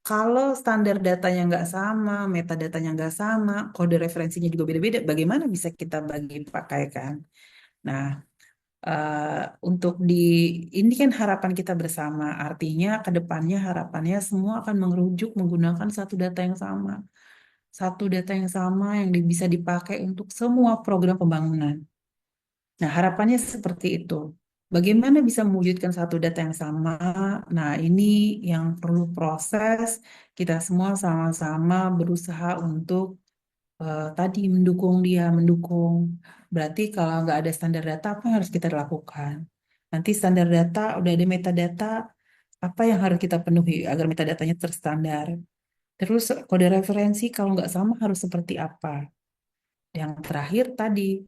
Kalau standar datanya nggak sama, metadatanya nggak sama, kode referensinya juga beda-beda, bagaimana bisa kita bagi pakaikan? Nah, untuk ini kan harapan kita bersama, artinya ke depannya harapannya semua akan merujuk menggunakan satu data yang sama. Satu data yang sama yang bisa dipakai untuk semua program pembangunan. Nah, harapannya seperti itu. Bagaimana bisa mewujudkan satu data yang sama? Nah, ini yang perlu proses. Kita semua sama-sama berusaha untuk tadi mendukung dia, mendukung. Berarti kalau nggak ada standar data, apa yang harus kita lakukan? Nanti standar data, udah ada metadata, apa yang harus kita penuhi agar metadatanya terstandar? Terus kode referensi kalau nggak sama harus seperti apa? Yang terakhir tadi,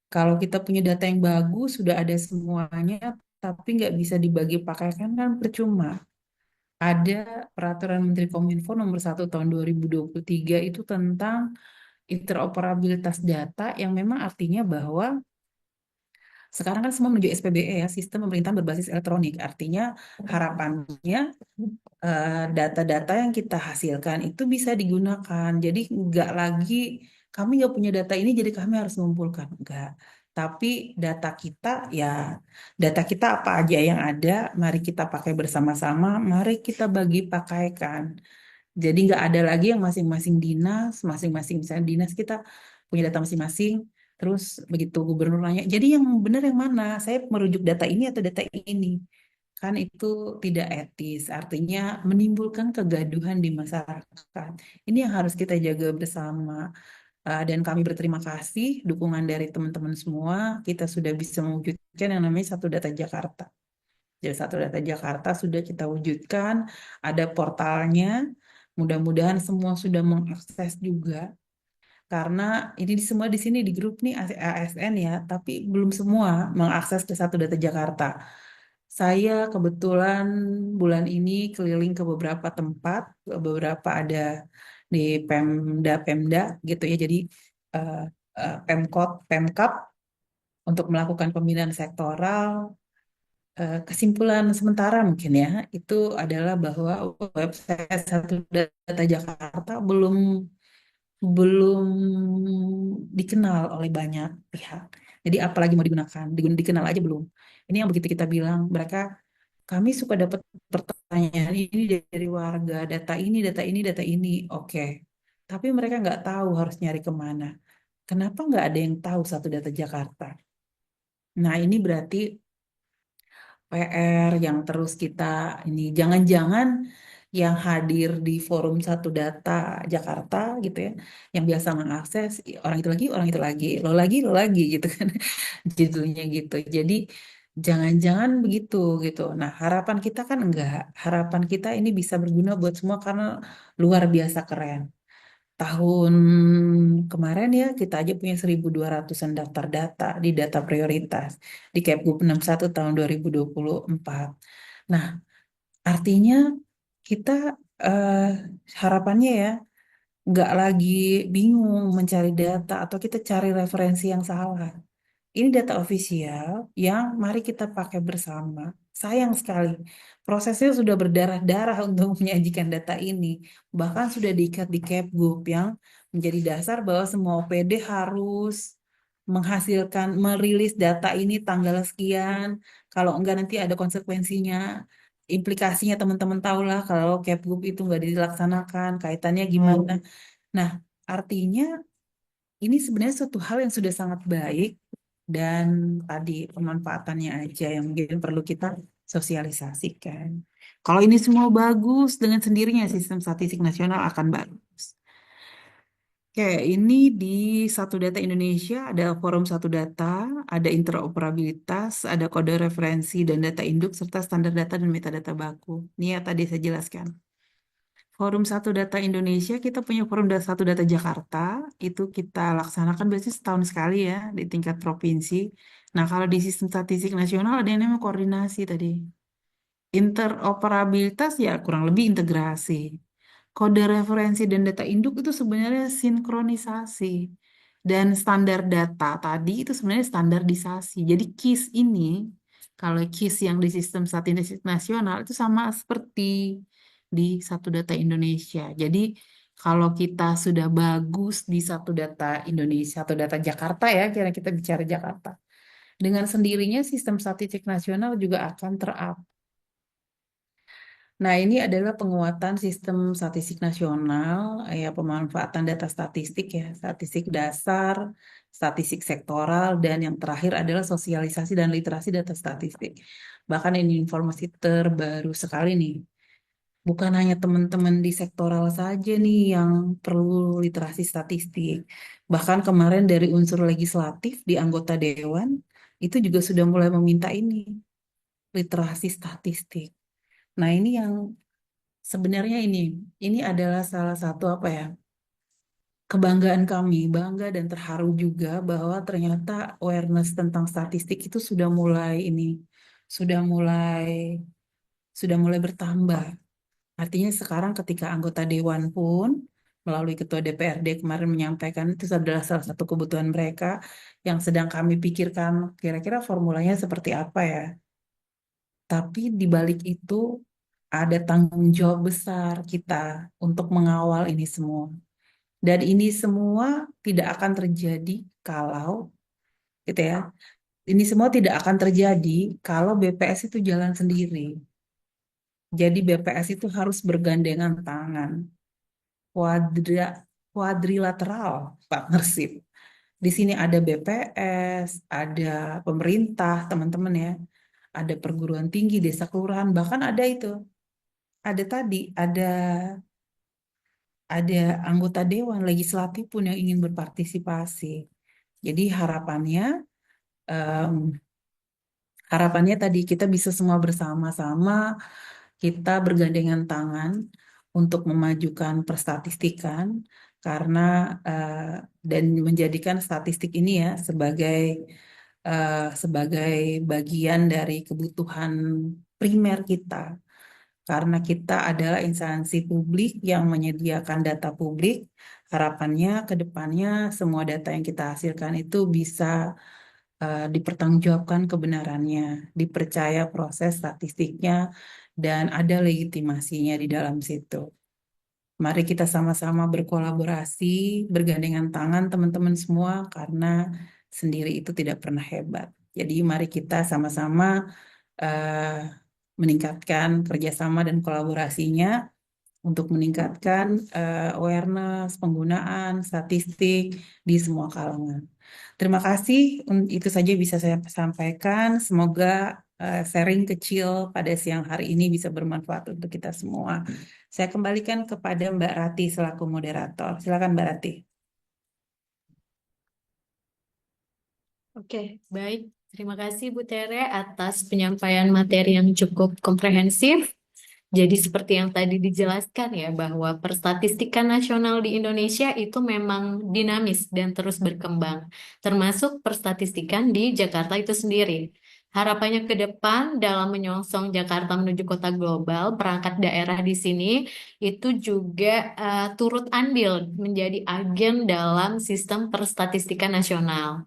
kalau kita punya data yang bagus, sudah ada semuanya, tapi nggak bisa dibagi pakaikan kan percuma. Ada Peraturan Menteri Kominfo nomor 1 tahun 2023 itu tentang interoperabilitas data yang memang artinya bahwa sekarang kan semua menuju SPBE ya, sistem pemerintahan berbasis elektronik. Artinya harapannya data-data yang kita hasilkan itu bisa digunakan. Jadi nggak lagi kami nggak punya data ini jadi kami harus mengumpulkan. Enggak. Tapi data kita apa aja yang ada, mari kita pakai bersama-sama, mari kita bagi pakaikan. Jadi nggak ada lagi yang masing-masing dinas, masing-masing misalnya dinas kita punya data masing-masing, terus begitu gubernur nanya, jadi yang benar yang mana? Saya merujuk data ini atau data ini? Kan itu tidak etis, artinya menimbulkan kegaduhan di masyarakat. Ini yang harus kita jaga bersama. Dan kami berterima kasih dukungan dari teman-teman semua, kita sudah bisa mewujudkan yang namanya Satu Data Jakarta. Jadi Satu Data Jakarta sudah kita wujudkan, ada portalnya. Mudah-mudahan semua sudah mengakses juga. Karena ini semua di sini di grup nih ASN ya, tapi belum semua mengakses ke Satu Data Jakarta. Saya kebetulan bulan ini keliling ke beberapa tempat, beberapa ada di Pemda gitu ya. Jadi eh, Pemkot, Pemkap untuk melakukan pembinaan sektoral. Kesimpulan sementara mungkin ya itu adalah bahwa website Satu Data Jakarta belum belum dikenal oleh banyak pihak. Jadi apalagi mau digunakan, dikenal aja belum. Ini yang begitu kita bilang, mereka kami suka dapat pertanyaan ini dari warga, data ini, data ini. Oke. Tapi mereka nggak tahu harus nyari kemana. Kenapa nggak ada yang tahu Satu Data Jakarta? Nah, ini berarti PR yang terus kita ini jangan-jangan yang hadir di forum Satu Data Jakarta gitu ya, yang biasa mengakses orang itu lagi, lo lagi gitu kan judulnya gitu. Jadi jangan-jangan begitu gitu. Nah, harapan kita kan enggak. Harapan kita ini bisa berguna buat semua karena luar biasa keren. Tahun kemarin ya kita aja punya 1.200-an daftar data di data prioritas di Kepgub 61 tahun 2024. Nah, artinya kita eh, harapannya ya nggak lagi bingung mencari data atau kita cari referensi yang salah. Ini data ofisial yang mari kita pakai bersama. Sayang sekali, prosesnya sudah berdarah-darah untuk menyajikan data ini. Bahkan sudah diikat di Kepgub yang menjadi dasar bahwa semua OPD harus menghasilkan, merilis data ini tanggal sekian. Kalau enggak nanti ada konsekuensinya. Implikasinya teman-teman tahulah kalau Kepgub itu nggak dilaksanakan, kaitannya gimana. Nah, artinya ini sebenarnya suatu hal yang sudah sangat baik dan tadi pemanfaatannya aja yang mungkin perlu kita sosialisasikan. Kalau ini semua bagus, dengan sendirinya sistem statistik nasional akan bagus. Oke, ini di Satu Data Indonesia ada forum Satu Data, ada interoperabilitas, ada kode referensi dan data induk, serta standar data dan metadata baku. Ini ya tadi saya jelaskan. Forum Satu Data Indonesia, kita punya Forum Satu Data Jakarta, itu kita laksanakan biasanya setahun sekali ya di tingkat provinsi. Nah, kalau di sistem statistik nasional ada yang namanya koordinasi tadi. Interoperabilitas ya kurang lebih integrasi. Kode referensi dan data induk itu sebenarnya sinkronisasi. Dan standar data tadi itu sebenarnya standarisasi. Jadi KIS ini, kalau KIS yang di sistem statistik nasional itu sama seperti di Satu Data Indonesia. Jadi kalau kita sudah bagus di Satu Data Indonesia, Satu Data Jakarta ya, kira kita bicara Jakarta. Dengan sendirinya sistem statistik nasional juga akan ter-up. Nah, ini adalah penguatan sistem statistik nasional, ya pemanfaatan data statistik ya, statistik dasar, statistik sektoral, dan yang terakhir adalah sosialisasi dan literasi data statistik. Bahkan ini informasi terbaru sekali nih. Bukan hanya teman-teman di sektoral saja nih yang perlu literasi statistik. Bahkan kemarin dari unsur legislatif di anggota dewan, itu juga sudah mulai meminta ini, literasi statistik. Nah, ini yang sebenarnya ini adalah salah satu apa ya, kebanggaan kami, bangga dan terharu juga bahwa ternyata awareness tentang statistik itu sudah mulai sudah mulai bertambah. Artinya sekarang ketika anggota dewan pun melalui ketua DPRD kemarin menyampaikan itu adalah salah satu kebutuhan mereka yang sedang kami pikirkan kira-kira formulanya seperti apa ya. Tapi di balik itu ada tanggung jawab besar kita untuk mengawal ini semua. Dan ini semua tidak akan terjadi kalau, gitu ya, ini semua tidak akan terjadi kalau BPS itu jalan sendiri. Jadi BPS itu harus bergandengan tangan, quadrilateral partnership. Di sini ada BPS, ada pemerintah, teman-teman ya, ada perguruan tinggi, desa kelurahan, bahkan ada itu. Ada tadi, ada anggota dewan legislatif pun yang ingin berpartisipasi. Jadi harapannya Harapannya tadi kita bisa semua bersama-sama, kita bergandengan tangan untuk memajukan perstatistikan karena dan menjadikan statistik ini ya sebagai bagian dari kebutuhan primer kita. Karena kita adalah instansi publik yang menyediakan data publik, harapannya ke depannya semua data yang kita hasilkan itu bisa dipertanggungjawabkan kebenarannya, dipercaya proses statistiknya, dan ada legitimasinya di dalam situ. Mari kita sama-sama berkolaborasi, bergandengan tangan teman-teman semua, karena sendiri itu tidak pernah hebat. Jadi mari kita sama-sama eh, meningkatkan kerjasama dan kolaborasinya untuk meningkatkan awareness penggunaan statistik di semua kalangan. Terima kasih, itu saja bisa saya sampaikan. Semoga sharing kecil pada siang hari ini bisa bermanfaat untuk kita semua. Saya kembalikan kepada Mbak Rati selaku moderator. Silakan Mbak Rati. Oke, baik. Terima kasih Bu Tere atas penyampaian materi yang cukup komprehensif. Jadi seperti yang tadi dijelaskan ya, bahwa perstatistikan nasional di Indonesia itu memang dinamis dan terus berkembang, termasuk perstatistikan di Jakarta itu sendiri. Harapannya ke depan dalam menyongsong Jakarta menuju kota global, perangkat daerah di sini itu juga turut andil menjadi agen dalam sistem perstatistikan nasional.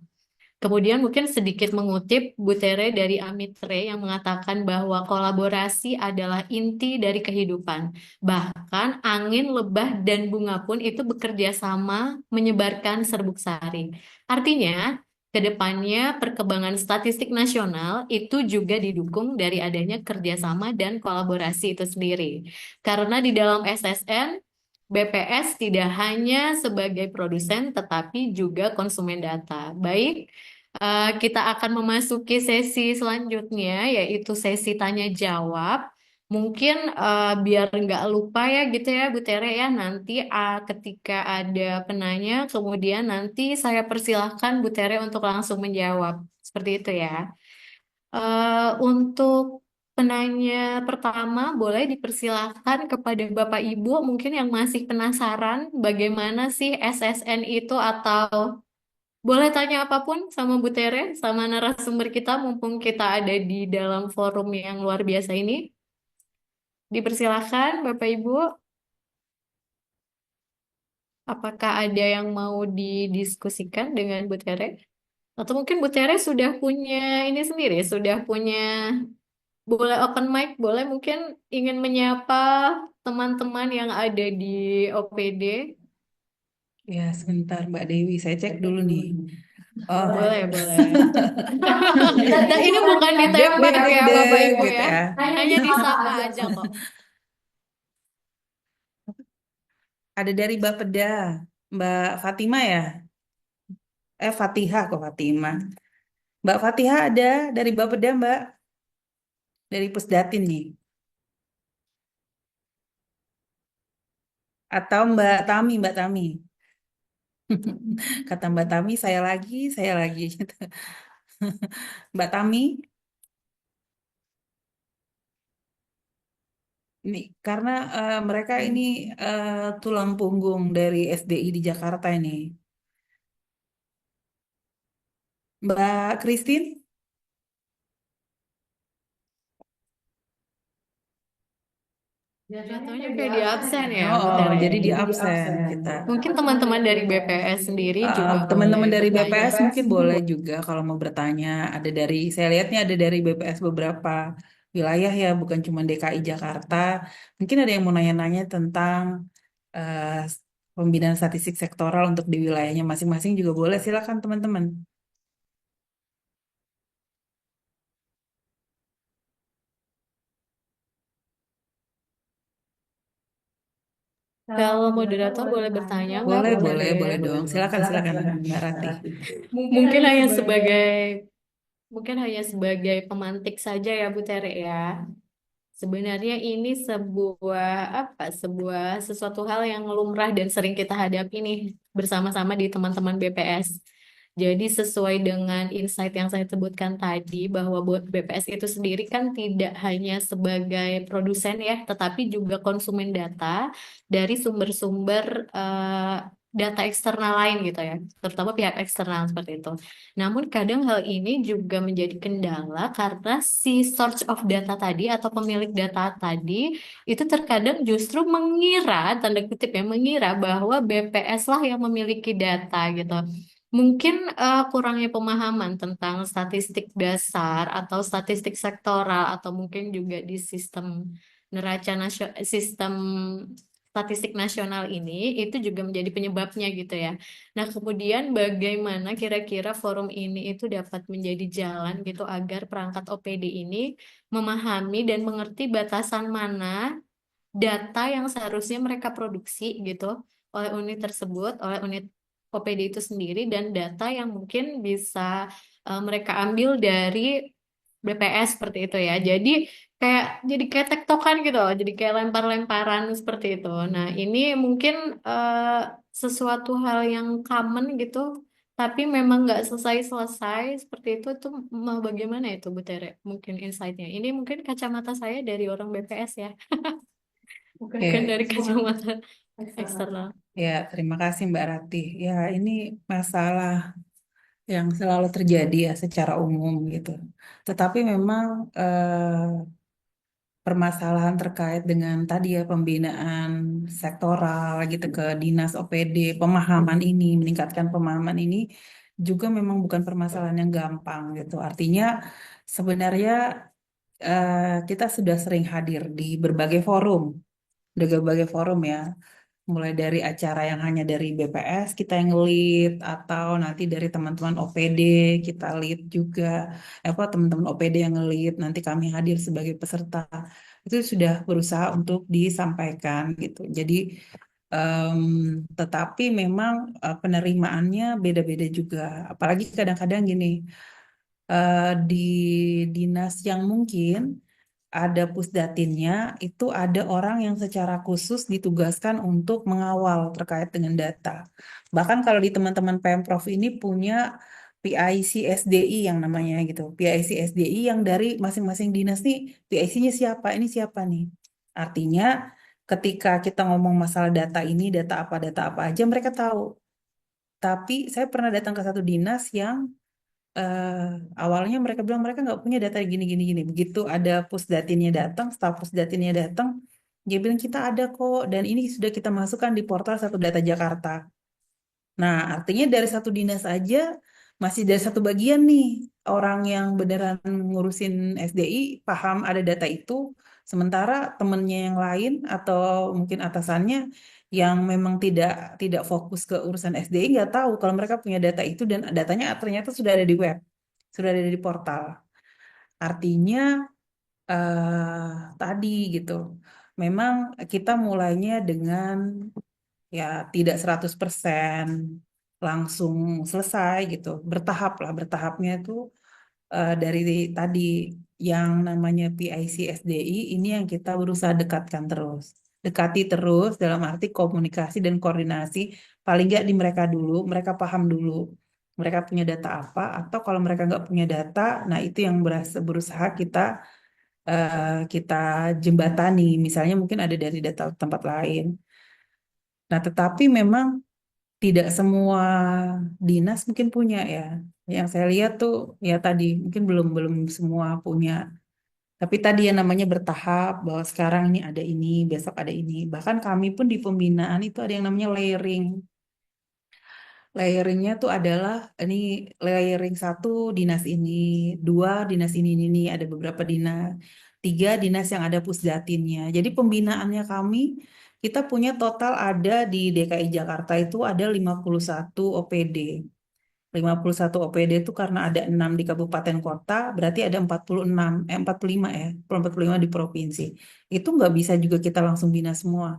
Kemudian mungkin sedikit mengutip Bu Tere dari Amitre yang mengatakan bahwa kolaborasi adalah inti dari kehidupan. Bahkan angin, lebah, dan bunga pun itu bekerja sama menyebarkan serbuk sari. Artinya, ke depannya perkembangan statistik nasional itu juga didukung dari adanya kerjasama dan kolaborasi itu sendiri. Karena di dalam SSN, BPS tidak hanya sebagai produsen, tetapi juga konsumen data. Baik, kita akan memasuki sesi selanjutnya, yaitu sesi tanya jawab. Mungkin biar nggak lupa ya gitu ya Bu Tere ya, nanti ketika ada penanya, kemudian nanti saya persilahkan Bu Tere untuk langsung menjawab. Seperti itu ya. Untuk penanya pertama, boleh dipersilahkan kepada Bapak Ibu mungkin yang masih penasaran bagaimana sih SSN itu, atau boleh tanya apapun sama Bu Tere, sama narasumber kita, mumpung kita ada di dalam forum yang luar biasa ini. Dipersilahkan Bapak Ibu, apakah ada yang mau didiskusikan dengan Bu Tere? Atau mungkin Bu Tere sudah punya ini sendiri, sudah punya, boleh open mic, boleh mungkin ingin menyapa teman-teman yang ada di OPD. Ya, sebentar Mbak Dewi, saya cek dulu nih. Oh, Boleh, boleh. Dan ini bukan ditembak ya Bapak Ibu gitu ya. ya. Hanya disapa aja kok. Ada dari Bapeda, Mbak Fatima ya? Fatihah kok Fatima. Mbak Fatihah ada dari Bapeda, Mbak. Dari Pusdatin nih. Atau Mbak Tami, Mbak Tami. Kata Mbak Tami, saya lagi. Gitu. Mbak Tami, ini karena mereka ini tulang punggung dari SDI di Jakarta ini. Mbak Christine? Jatuhnya kayak di absen ya, Bu Oh, Tere. jadi di absen kita. Mungkin teman-teman dari BPS sendiri juga Teman-teman boleh dari bertanya. BPS mungkin boleh juga kalau mau bertanya. Ada dari, saya lihatnya ada dari BPS beberapa wilayah ya, bukan cuma DKI Jakarta. Mungkin ada yang mau nanya-nanya tentang eh, pembinaan statistik sektoral untuk di wilayahnya masing-masing juga boleh. Silakan teman-teman. Kalau moderator boleh bertanya nggak, Bu Boleh Tere? dong. Silakan Mbak Rati. Mungkin hanya sebagai pemantik saja ya Bu Tere ya. Sebenarnya ini sebuah sesuatu hal yang lumrah dan sering kita hadapi nih bersama-sama di teman-teman BPS. Jadi sesuai dengan insight yang saya sebutkan tadi bahwa buat BPS itu sendiri kan tidak hanya sebagai produsen ya, tetapi juga konsumen data dari sumber-sumber data eksternal lain gitu ya, terutama pihak eksternal seperti itu. Namun kadang hal ini juga menjadi kendala karena si source of data tadi atau pemilik data tadi itu terkadang justru mengira, tanda kutip ya, mengira bahwa BPS lah yang memiliki data gitu. Mungkin kurangnya pemahaman tentang statistik dasar atau statistik sektoral atau mungkin juga di sistem neraca nasional, sistem statistik nasional ini itu juga menjadi penyebabnya gitu ya. Nah, kemudian bagaimana kira-kira forum ini itu dapat menjadi jalan gitu agar perangkat OPD ini memahami dan mengerti batasan mana data yang seharusnya mereka produksi gitu oleh unit tersebut, oleh unit OPD itu sendiri dan data yang mungkin bisa mereka ambil dari BPS seperti itu ya. Jadi kayak tektokan gitu loh, jadi kayak lempar-lemparan seperti itu. Nah, ini mungkin sesuatu hal yang common gitu, tapi memang nggak selesai-selesai seperti itu tuh bagaimana itu Bu Tere? Mungkin insight-nya. Ini mungkin kacamata saya dari orang BPS ya. Bukan dari kacamata eksternal. Ya, terima kasih Mbak Ratih. Ya, ini masalah yang selalu terjadi ya secara umum gitu. Tetapi memang permasalahan terkait dengan tadi ya pembinaan sektoral gitu ke dinas OPD, pemahaman ini, meningkatkan pemahaman ini juga memang bukan permasalahan yang gampang gitu. Artinya sebenarnya kita sudah sering hadir di berbagai forum ya, mulai dari acara yang hanya dari BPS kita yang lead atau nanti dari teman-teman OPD kita lead juga, apa teman-teman OPD yang lead nanti kami hadir sebagai peserta, itu sudah berusaha untuk disampaikan gitu. Jadi tetapi memang penerimaannya beda-beda juga, apalagi kadang-kadang gini, di dinas yang mungkin ada pusdatinnya, itu ada orang yang secara khusus ditugaskan untuk mengawal terkait dengan data. Bahkan kalau di teman-teman Pemprov ini punya PIC SDI yang namanya gitu. PIC SDI yang dari masing-masing dinas nih, PIC-nya siapa, ini siapa nih. Artinya ketika kita ngomong masalah data apa aja mereka tahu. Tapi saya pernah datang ke satu dinas yang awalnya mereka bilang mereka nggak punya data gini gini gini. Begitu ada pusdatinnya datang, staf pusdatinnya datang, dia bilang kita ada kok dan ini sudah kita masukkan di portal Satu Data Jakarta. Nah, artinya dari satu dinas aja masih dari satu bagian nih orang yang beneran ngurusin SDI paham ada data itu, sementara temennya yang lain atau mungkin atasannya yang memang tidak fokus ke urusan SDI nggak tahu kalau mereka punya data itu dan datanya ternyata sudah ada di web, sudah ada di portal. Artinya tadi gitu, memang kita mulainya dengan ya tidak 100% langsung selesai gitu. Bertahap lah, bertahapnya itu dari tadi yang namanya PIC SDI ini yang kita berusaha dekatkan terus. Dekati terus dalam arti komunikasi dan koordinasi, paling nggak di mereka dulu, mereka paham dulu. Mereka punya data apa, atau kalau mereka nggak punya data, nah itu yang berusaha kita jembatani. Misalnya mungkin ada dari data tempat lain. Nah, tetapi memang tidak semua dinas mungkin punya ya. Yang saya lihat tuh ya tadi mungkin belum belum semua punya. Tapi tadi yang namanya bertahap bahwa sekarang ini, besok ada ini. Bahkan kami pun di pembinaan itu ada yang namanya layering. Layeringnya tuh adalah ini layering satu dinas ini, dua dinas ini, ada beberapa dinas, tiga dinas yang ada pusdatinnya. Jadi pembinaannya kami, kita punya total ada di DKI Jakarta itu ada 51 OPD. 51 OPD itu karena ada 6 di kabupaten kota, berarti ada 46, 45 ya, 45 di provinsi. Itu nggak bisa juga kita langsung bina semua.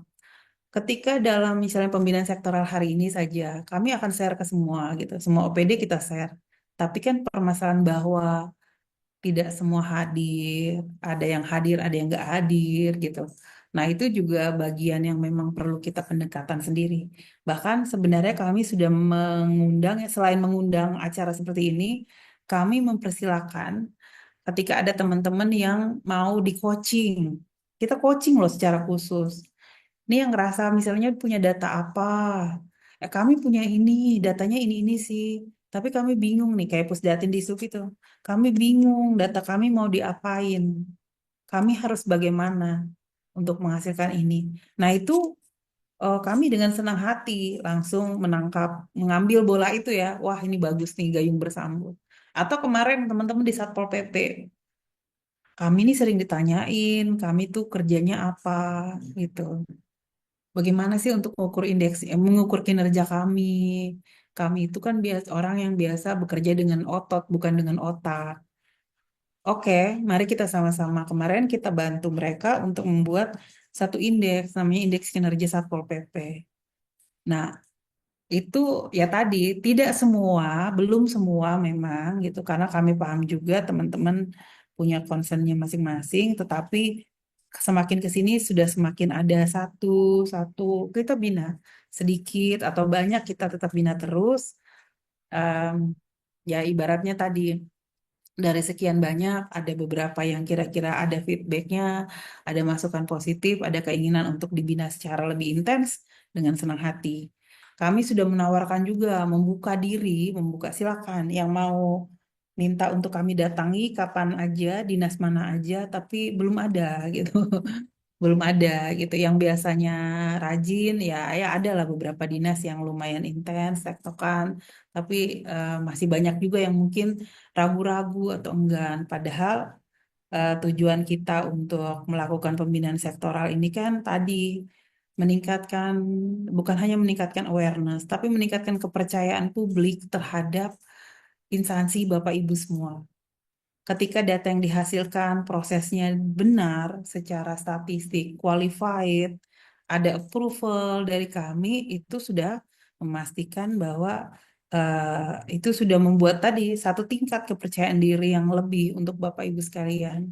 Ketika dalam misalnya pembinaan sektoral hari ini saja, kami akan share ke semua gitu. Semua OPD kita share. Tapi kan permasalahan bahwa tidak semua hadir, ada yang nggak hadir gitu. Nah, itu juga bagian yang memang perlu kita pendekatan sendiri. Bahkan sebenarnya kami sudah mengundang, selain mengundang acara seperti ini, kami mempersilahkan ketika ada teman-teman yang mau di coaching. Kita coaching loh secara khusus. Ini yang ngerasa misalnya punya data apa, kami punya ini, datanya ini sih. Tapi kami bingung nih, kayak Pusdatin di SUP itu. Kami bingung, data kami mau diapain. Kami harus bagaimana untuk menghasilkan ini. Nah, itu kami dengan senang hati langsung mengambil bola itu ya. Wah, ini bagus nih, gayung bersambut. Atau kemarin teman-teman di Satpol PP, kami ini sering ditanyain, kami tuh kerjanya apa gitu. Bagaimana sih untuk mengukur indeks, mengukur kinerja kami? Kami itu kan biasa orang yang biasa bekerja dengan otot, bukan dengan otak. Oke, mari kita sama-sama. Kemarin kita bantu mereka untuk membuat satu indeks, namanya indeks kinerja Satpol PP. Nah, itu ya tadi, tidak semua, belum semua memang gitu, karena kami paham juga teman-teman punya concernnya masing-masing, tetapi semakin ke sini sudah semakin ada satu kita bina sedikit atau banyak kita tetap bina terus. Em, Ya ibaratnya tadi dari sekian banyak ada beberapa yang kira-kira ada feedbacknya, ada masukan positif, ada keinginan untuk dibina secara lebih intens dengan senang hati. Kami sudah menawarkan juga membuka diri, silakan yang mau minta untuk kami datangi kapan aja, dinas mana aja, tapi belum ada gitu. Belum ada gitu. Yang biasanya rajin ya ada lah beberapa dinas yang lumayan intens, tektokan, tapi masih banyak juga yang mungkin ragu-ragu atau enggan. Padahal tujuan kita untuk melakukan pembinaan sektoral ini kan tadi meningkatkan, bukan hanya meningkatkan awareness, tapi meningkatkan kepercayaan publik terhadap instansi Bapak Ibu semua. Ketika data yang dihasilkan prosesnya benar secara statistik, qualified, ada approval dari kami, itu sudah memastikan bahwa itu sudah membuat tadi satu tingkat kepercayaan diri yang lebih untuk Bapak Ibu sekalian.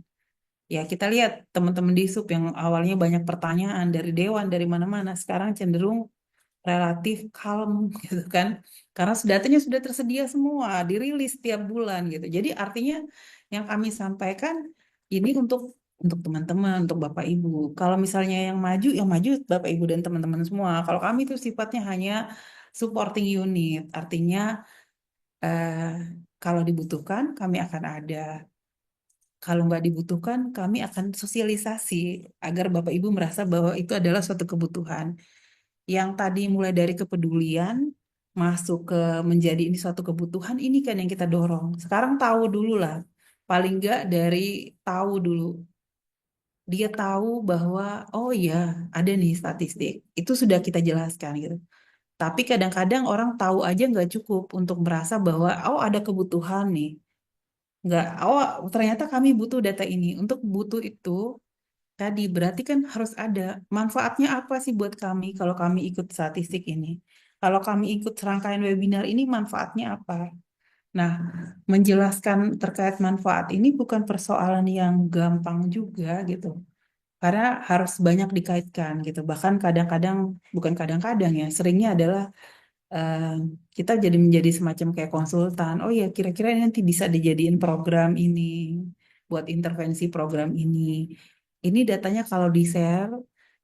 Ya, kita lihat teman-teman di SUP yang awalnya banyak pertanyaan dari dewan, dari mana-mana, sekarang cenderung relatif kalem gitu kan. Karena datanya sudah tersedia semua, dirilis tiap bulan gitu. Jadi artinya yang kami sampaikan ini untuk teman-teman, untuk Bapak Ibu. Kalau misalnya yang maju Bapak Ibu dan teman-teman semua. Kalau kami itu sifatnya hanya supporting unit, artinya eh, kalau dibutuhkan kami akan ada. Kalau nggak dibutuhkan, kami akan sosialisasi agar Bapak Ibu merasa bahwa itu adalah suatu kebutuhan. Yang tadi mulai dari kepedulian, masuk ke menjadi ini suatu kebutuhan, ini kan yang kita dorong. Sekarang tahu dulu lah, paling nggak dari tahu dulu. Dia tahu bahwa, oh iya, ada nih statistik. Itu sudah kita jelaskan gitu. Tapi kadang-kadang orang tahu aja nggak cukup untuk merasa bahwa, oh ada kebutuhan nih. Nggak, oh ternyata kami butuh data ini. Untuk butuh itu, tadi berarti kan harus ada manfaatnya apa sih buat kami kalau kami ikut statistik ini? Kalau kami ikut serangkaian webinar ini manfaatnya apa? Nah, menjelaskan terkait manfaat ini bukan persoalan yang gampang juga gitu. Karena harus banyak dikaitkan gitu. Bahkan kadang-kadang, bukan kadang-kadang ya, seringnya adalah eh, kita jadi menjadi semacam kayak konsultan. Oh ya, kira-kira ini nanti bisa dijadiin program ini, buat intervensi program ini. Ini datanya kalau di-share,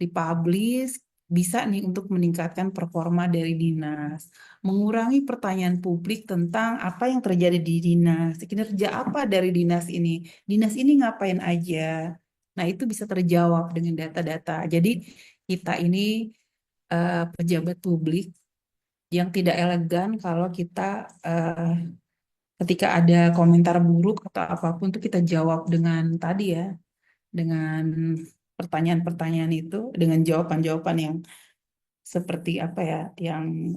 dipublish, bisa nih untuk meningkatkan performa dari dinas. Mengurangi pertanyaan publik tentang apa yang terjadi di dinas, kinerja apa dari dinas ini ngapain aja. Nah, itu bisa terjawab dengan data-data. Jadi, kita ini pejabat publik yang tidak elegan kalau kita ketika ada komentar buruk atau apapun itu kita jawab dengan tadi ya, dengan pertanyaan-pertanyaan itu, dengan jawaban-jawaban yang seperti apa ya, yang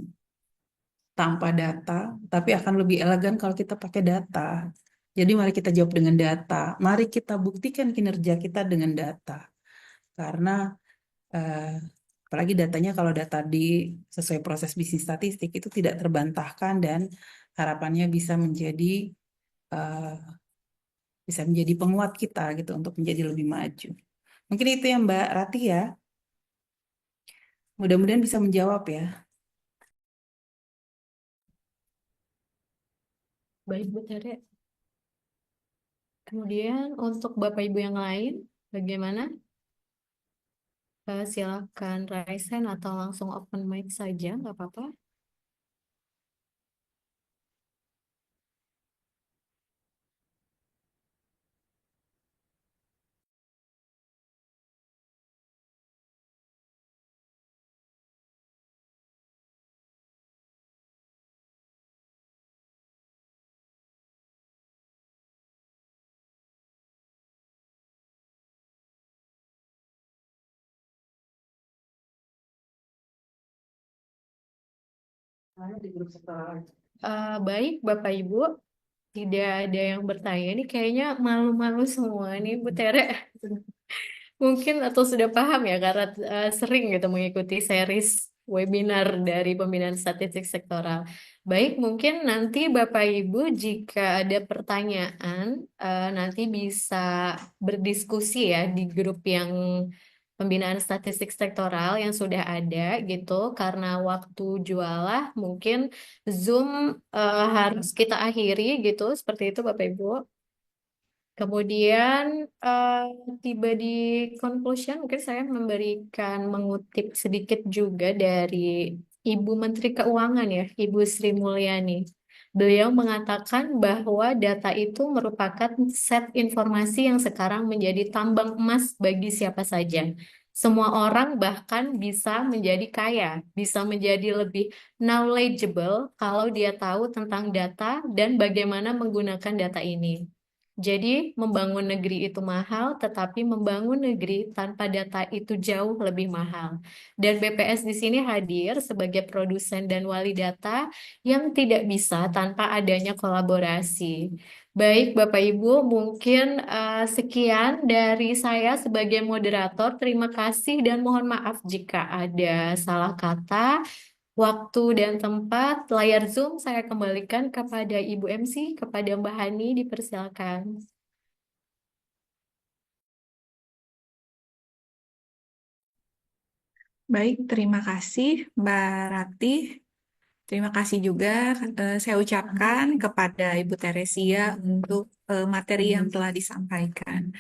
tanpa data, tapi akan lebih elegan kalau kita pakai data. Jadi mari kita jawab dengan data, mari kita buktikan kinerja kita dengan data. Karena eh, apalagi datanya kalau data sesuai proses bisnis statistik itu tidak terbantahkan dan harapannya eh, bisa menjadi penguat kita gitu untuk menjadi lebih maju. Mungkin itu yang Mbak Ratih ya. Mudah-mudahan bisa menjawab ya. Baik, Bu Tere. Kemudian untuk Bapak Ibu yang lain, bagaimana? Silakan raise hand atau langsung open mic saja, nggak apa-apa. Baik, Bapak Ibu, tidak ada yang bertanya. Ini kayaknya malu-malu semua nih, Bu Tere. Mungkin atau sudah paham ya, karena sering gitu mengikuti series webinar dari pembinaan statistik sektoral. Baik, mungkin nanti Bapak Ibu jika ada pertanyaan, nanti bisa berdiskusi ya di grup yang pembinaan statistik sektoral yang sudah ada gitu. Karena waktu jualah mungkin Zoom harus kita akhiri gitu, seperti itu Bapak Ibu. Kemudian eh, tiba di conclusion, mungkin saya mengutip sedikit juga dari Ibu Menteri Keuangan ya, Ibu Sri Mulyani. Beliau mengatakan bahwa data itu merupakan set informasi yang sekarang menjadi tambang emas bagi siapa saja. Semua orang bahkan bisa menjadi kaya, bisa menjadi lebih knowledgeable kalau dia tahu tentang data dan bagaimana menggunakan data ini. Jadi, membangun negeri itu mahal, tetapi membangun negeri tanpa data itu jauh lebih mahal. Dan BPS di sini hadir sebagai produsen dan wali data yang tidak bisa tanpa adanya kolaborasi. Baik, Bapak Ibu, mungkin sekian dari saya sebagai moderator. Terima kasih dan mohon maaf jika ada salah kata. Waktu dan tempat layar Zoom saya kembalikan kepada Ibu MC, kepada Mbak Hani, dipersilakan. Baik, terima kasih Mbak Ratih. Terima kasih juga saya ucapkan kepada Ibu Teresia untuk materi yang telah disampaikan.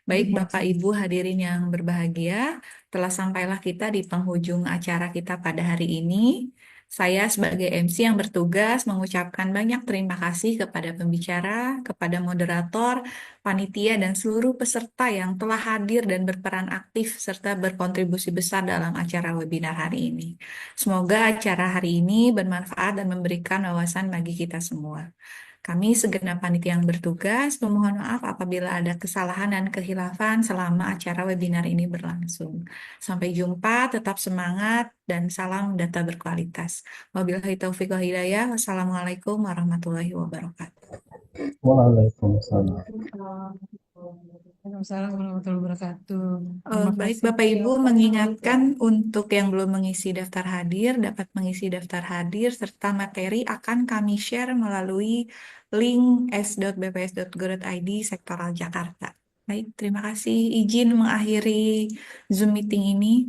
Baik Bapak Ibu hadirin yang berbahagia, telah sampailah kita di penghujung acara kita pada hari ini. Saya sebagai MC yang bertugas mengucapkan banyak terima kasih kepada pembicara, kepada moderator, panitia, dan seluruh peserta yang telah hadir dan berperan aktif serta berkontribusi besar dalam acara webinar hari ini. Semoga acara hari ini bermanfaat dan memberikan wawasan bagi kita semua. Kami segenap panitia yang bertugas memohon maaf apabila ada kesalahan dan kehilafan selama acara webinar ini berlangsung. Sampai jumpa, tetap semangat, dan salam data berkualitas. Wabillahi taufiq wal hidayah. Wassalamualaikum warahmatullahi wabarakatuh. Waalaikumsalam. Waalaikumsalam warahmatullahi wabarakatuh. Baik, Bapak Ibu mengingatkan untuk yang belum mengisi daftar hadir, dapat mengisi daftar hadir serta materi akan kami share melalui link s.bps.go.id Sektoral Jakarta. Baik, terima kasih. Izin mengakhiri Zoom meeting ini.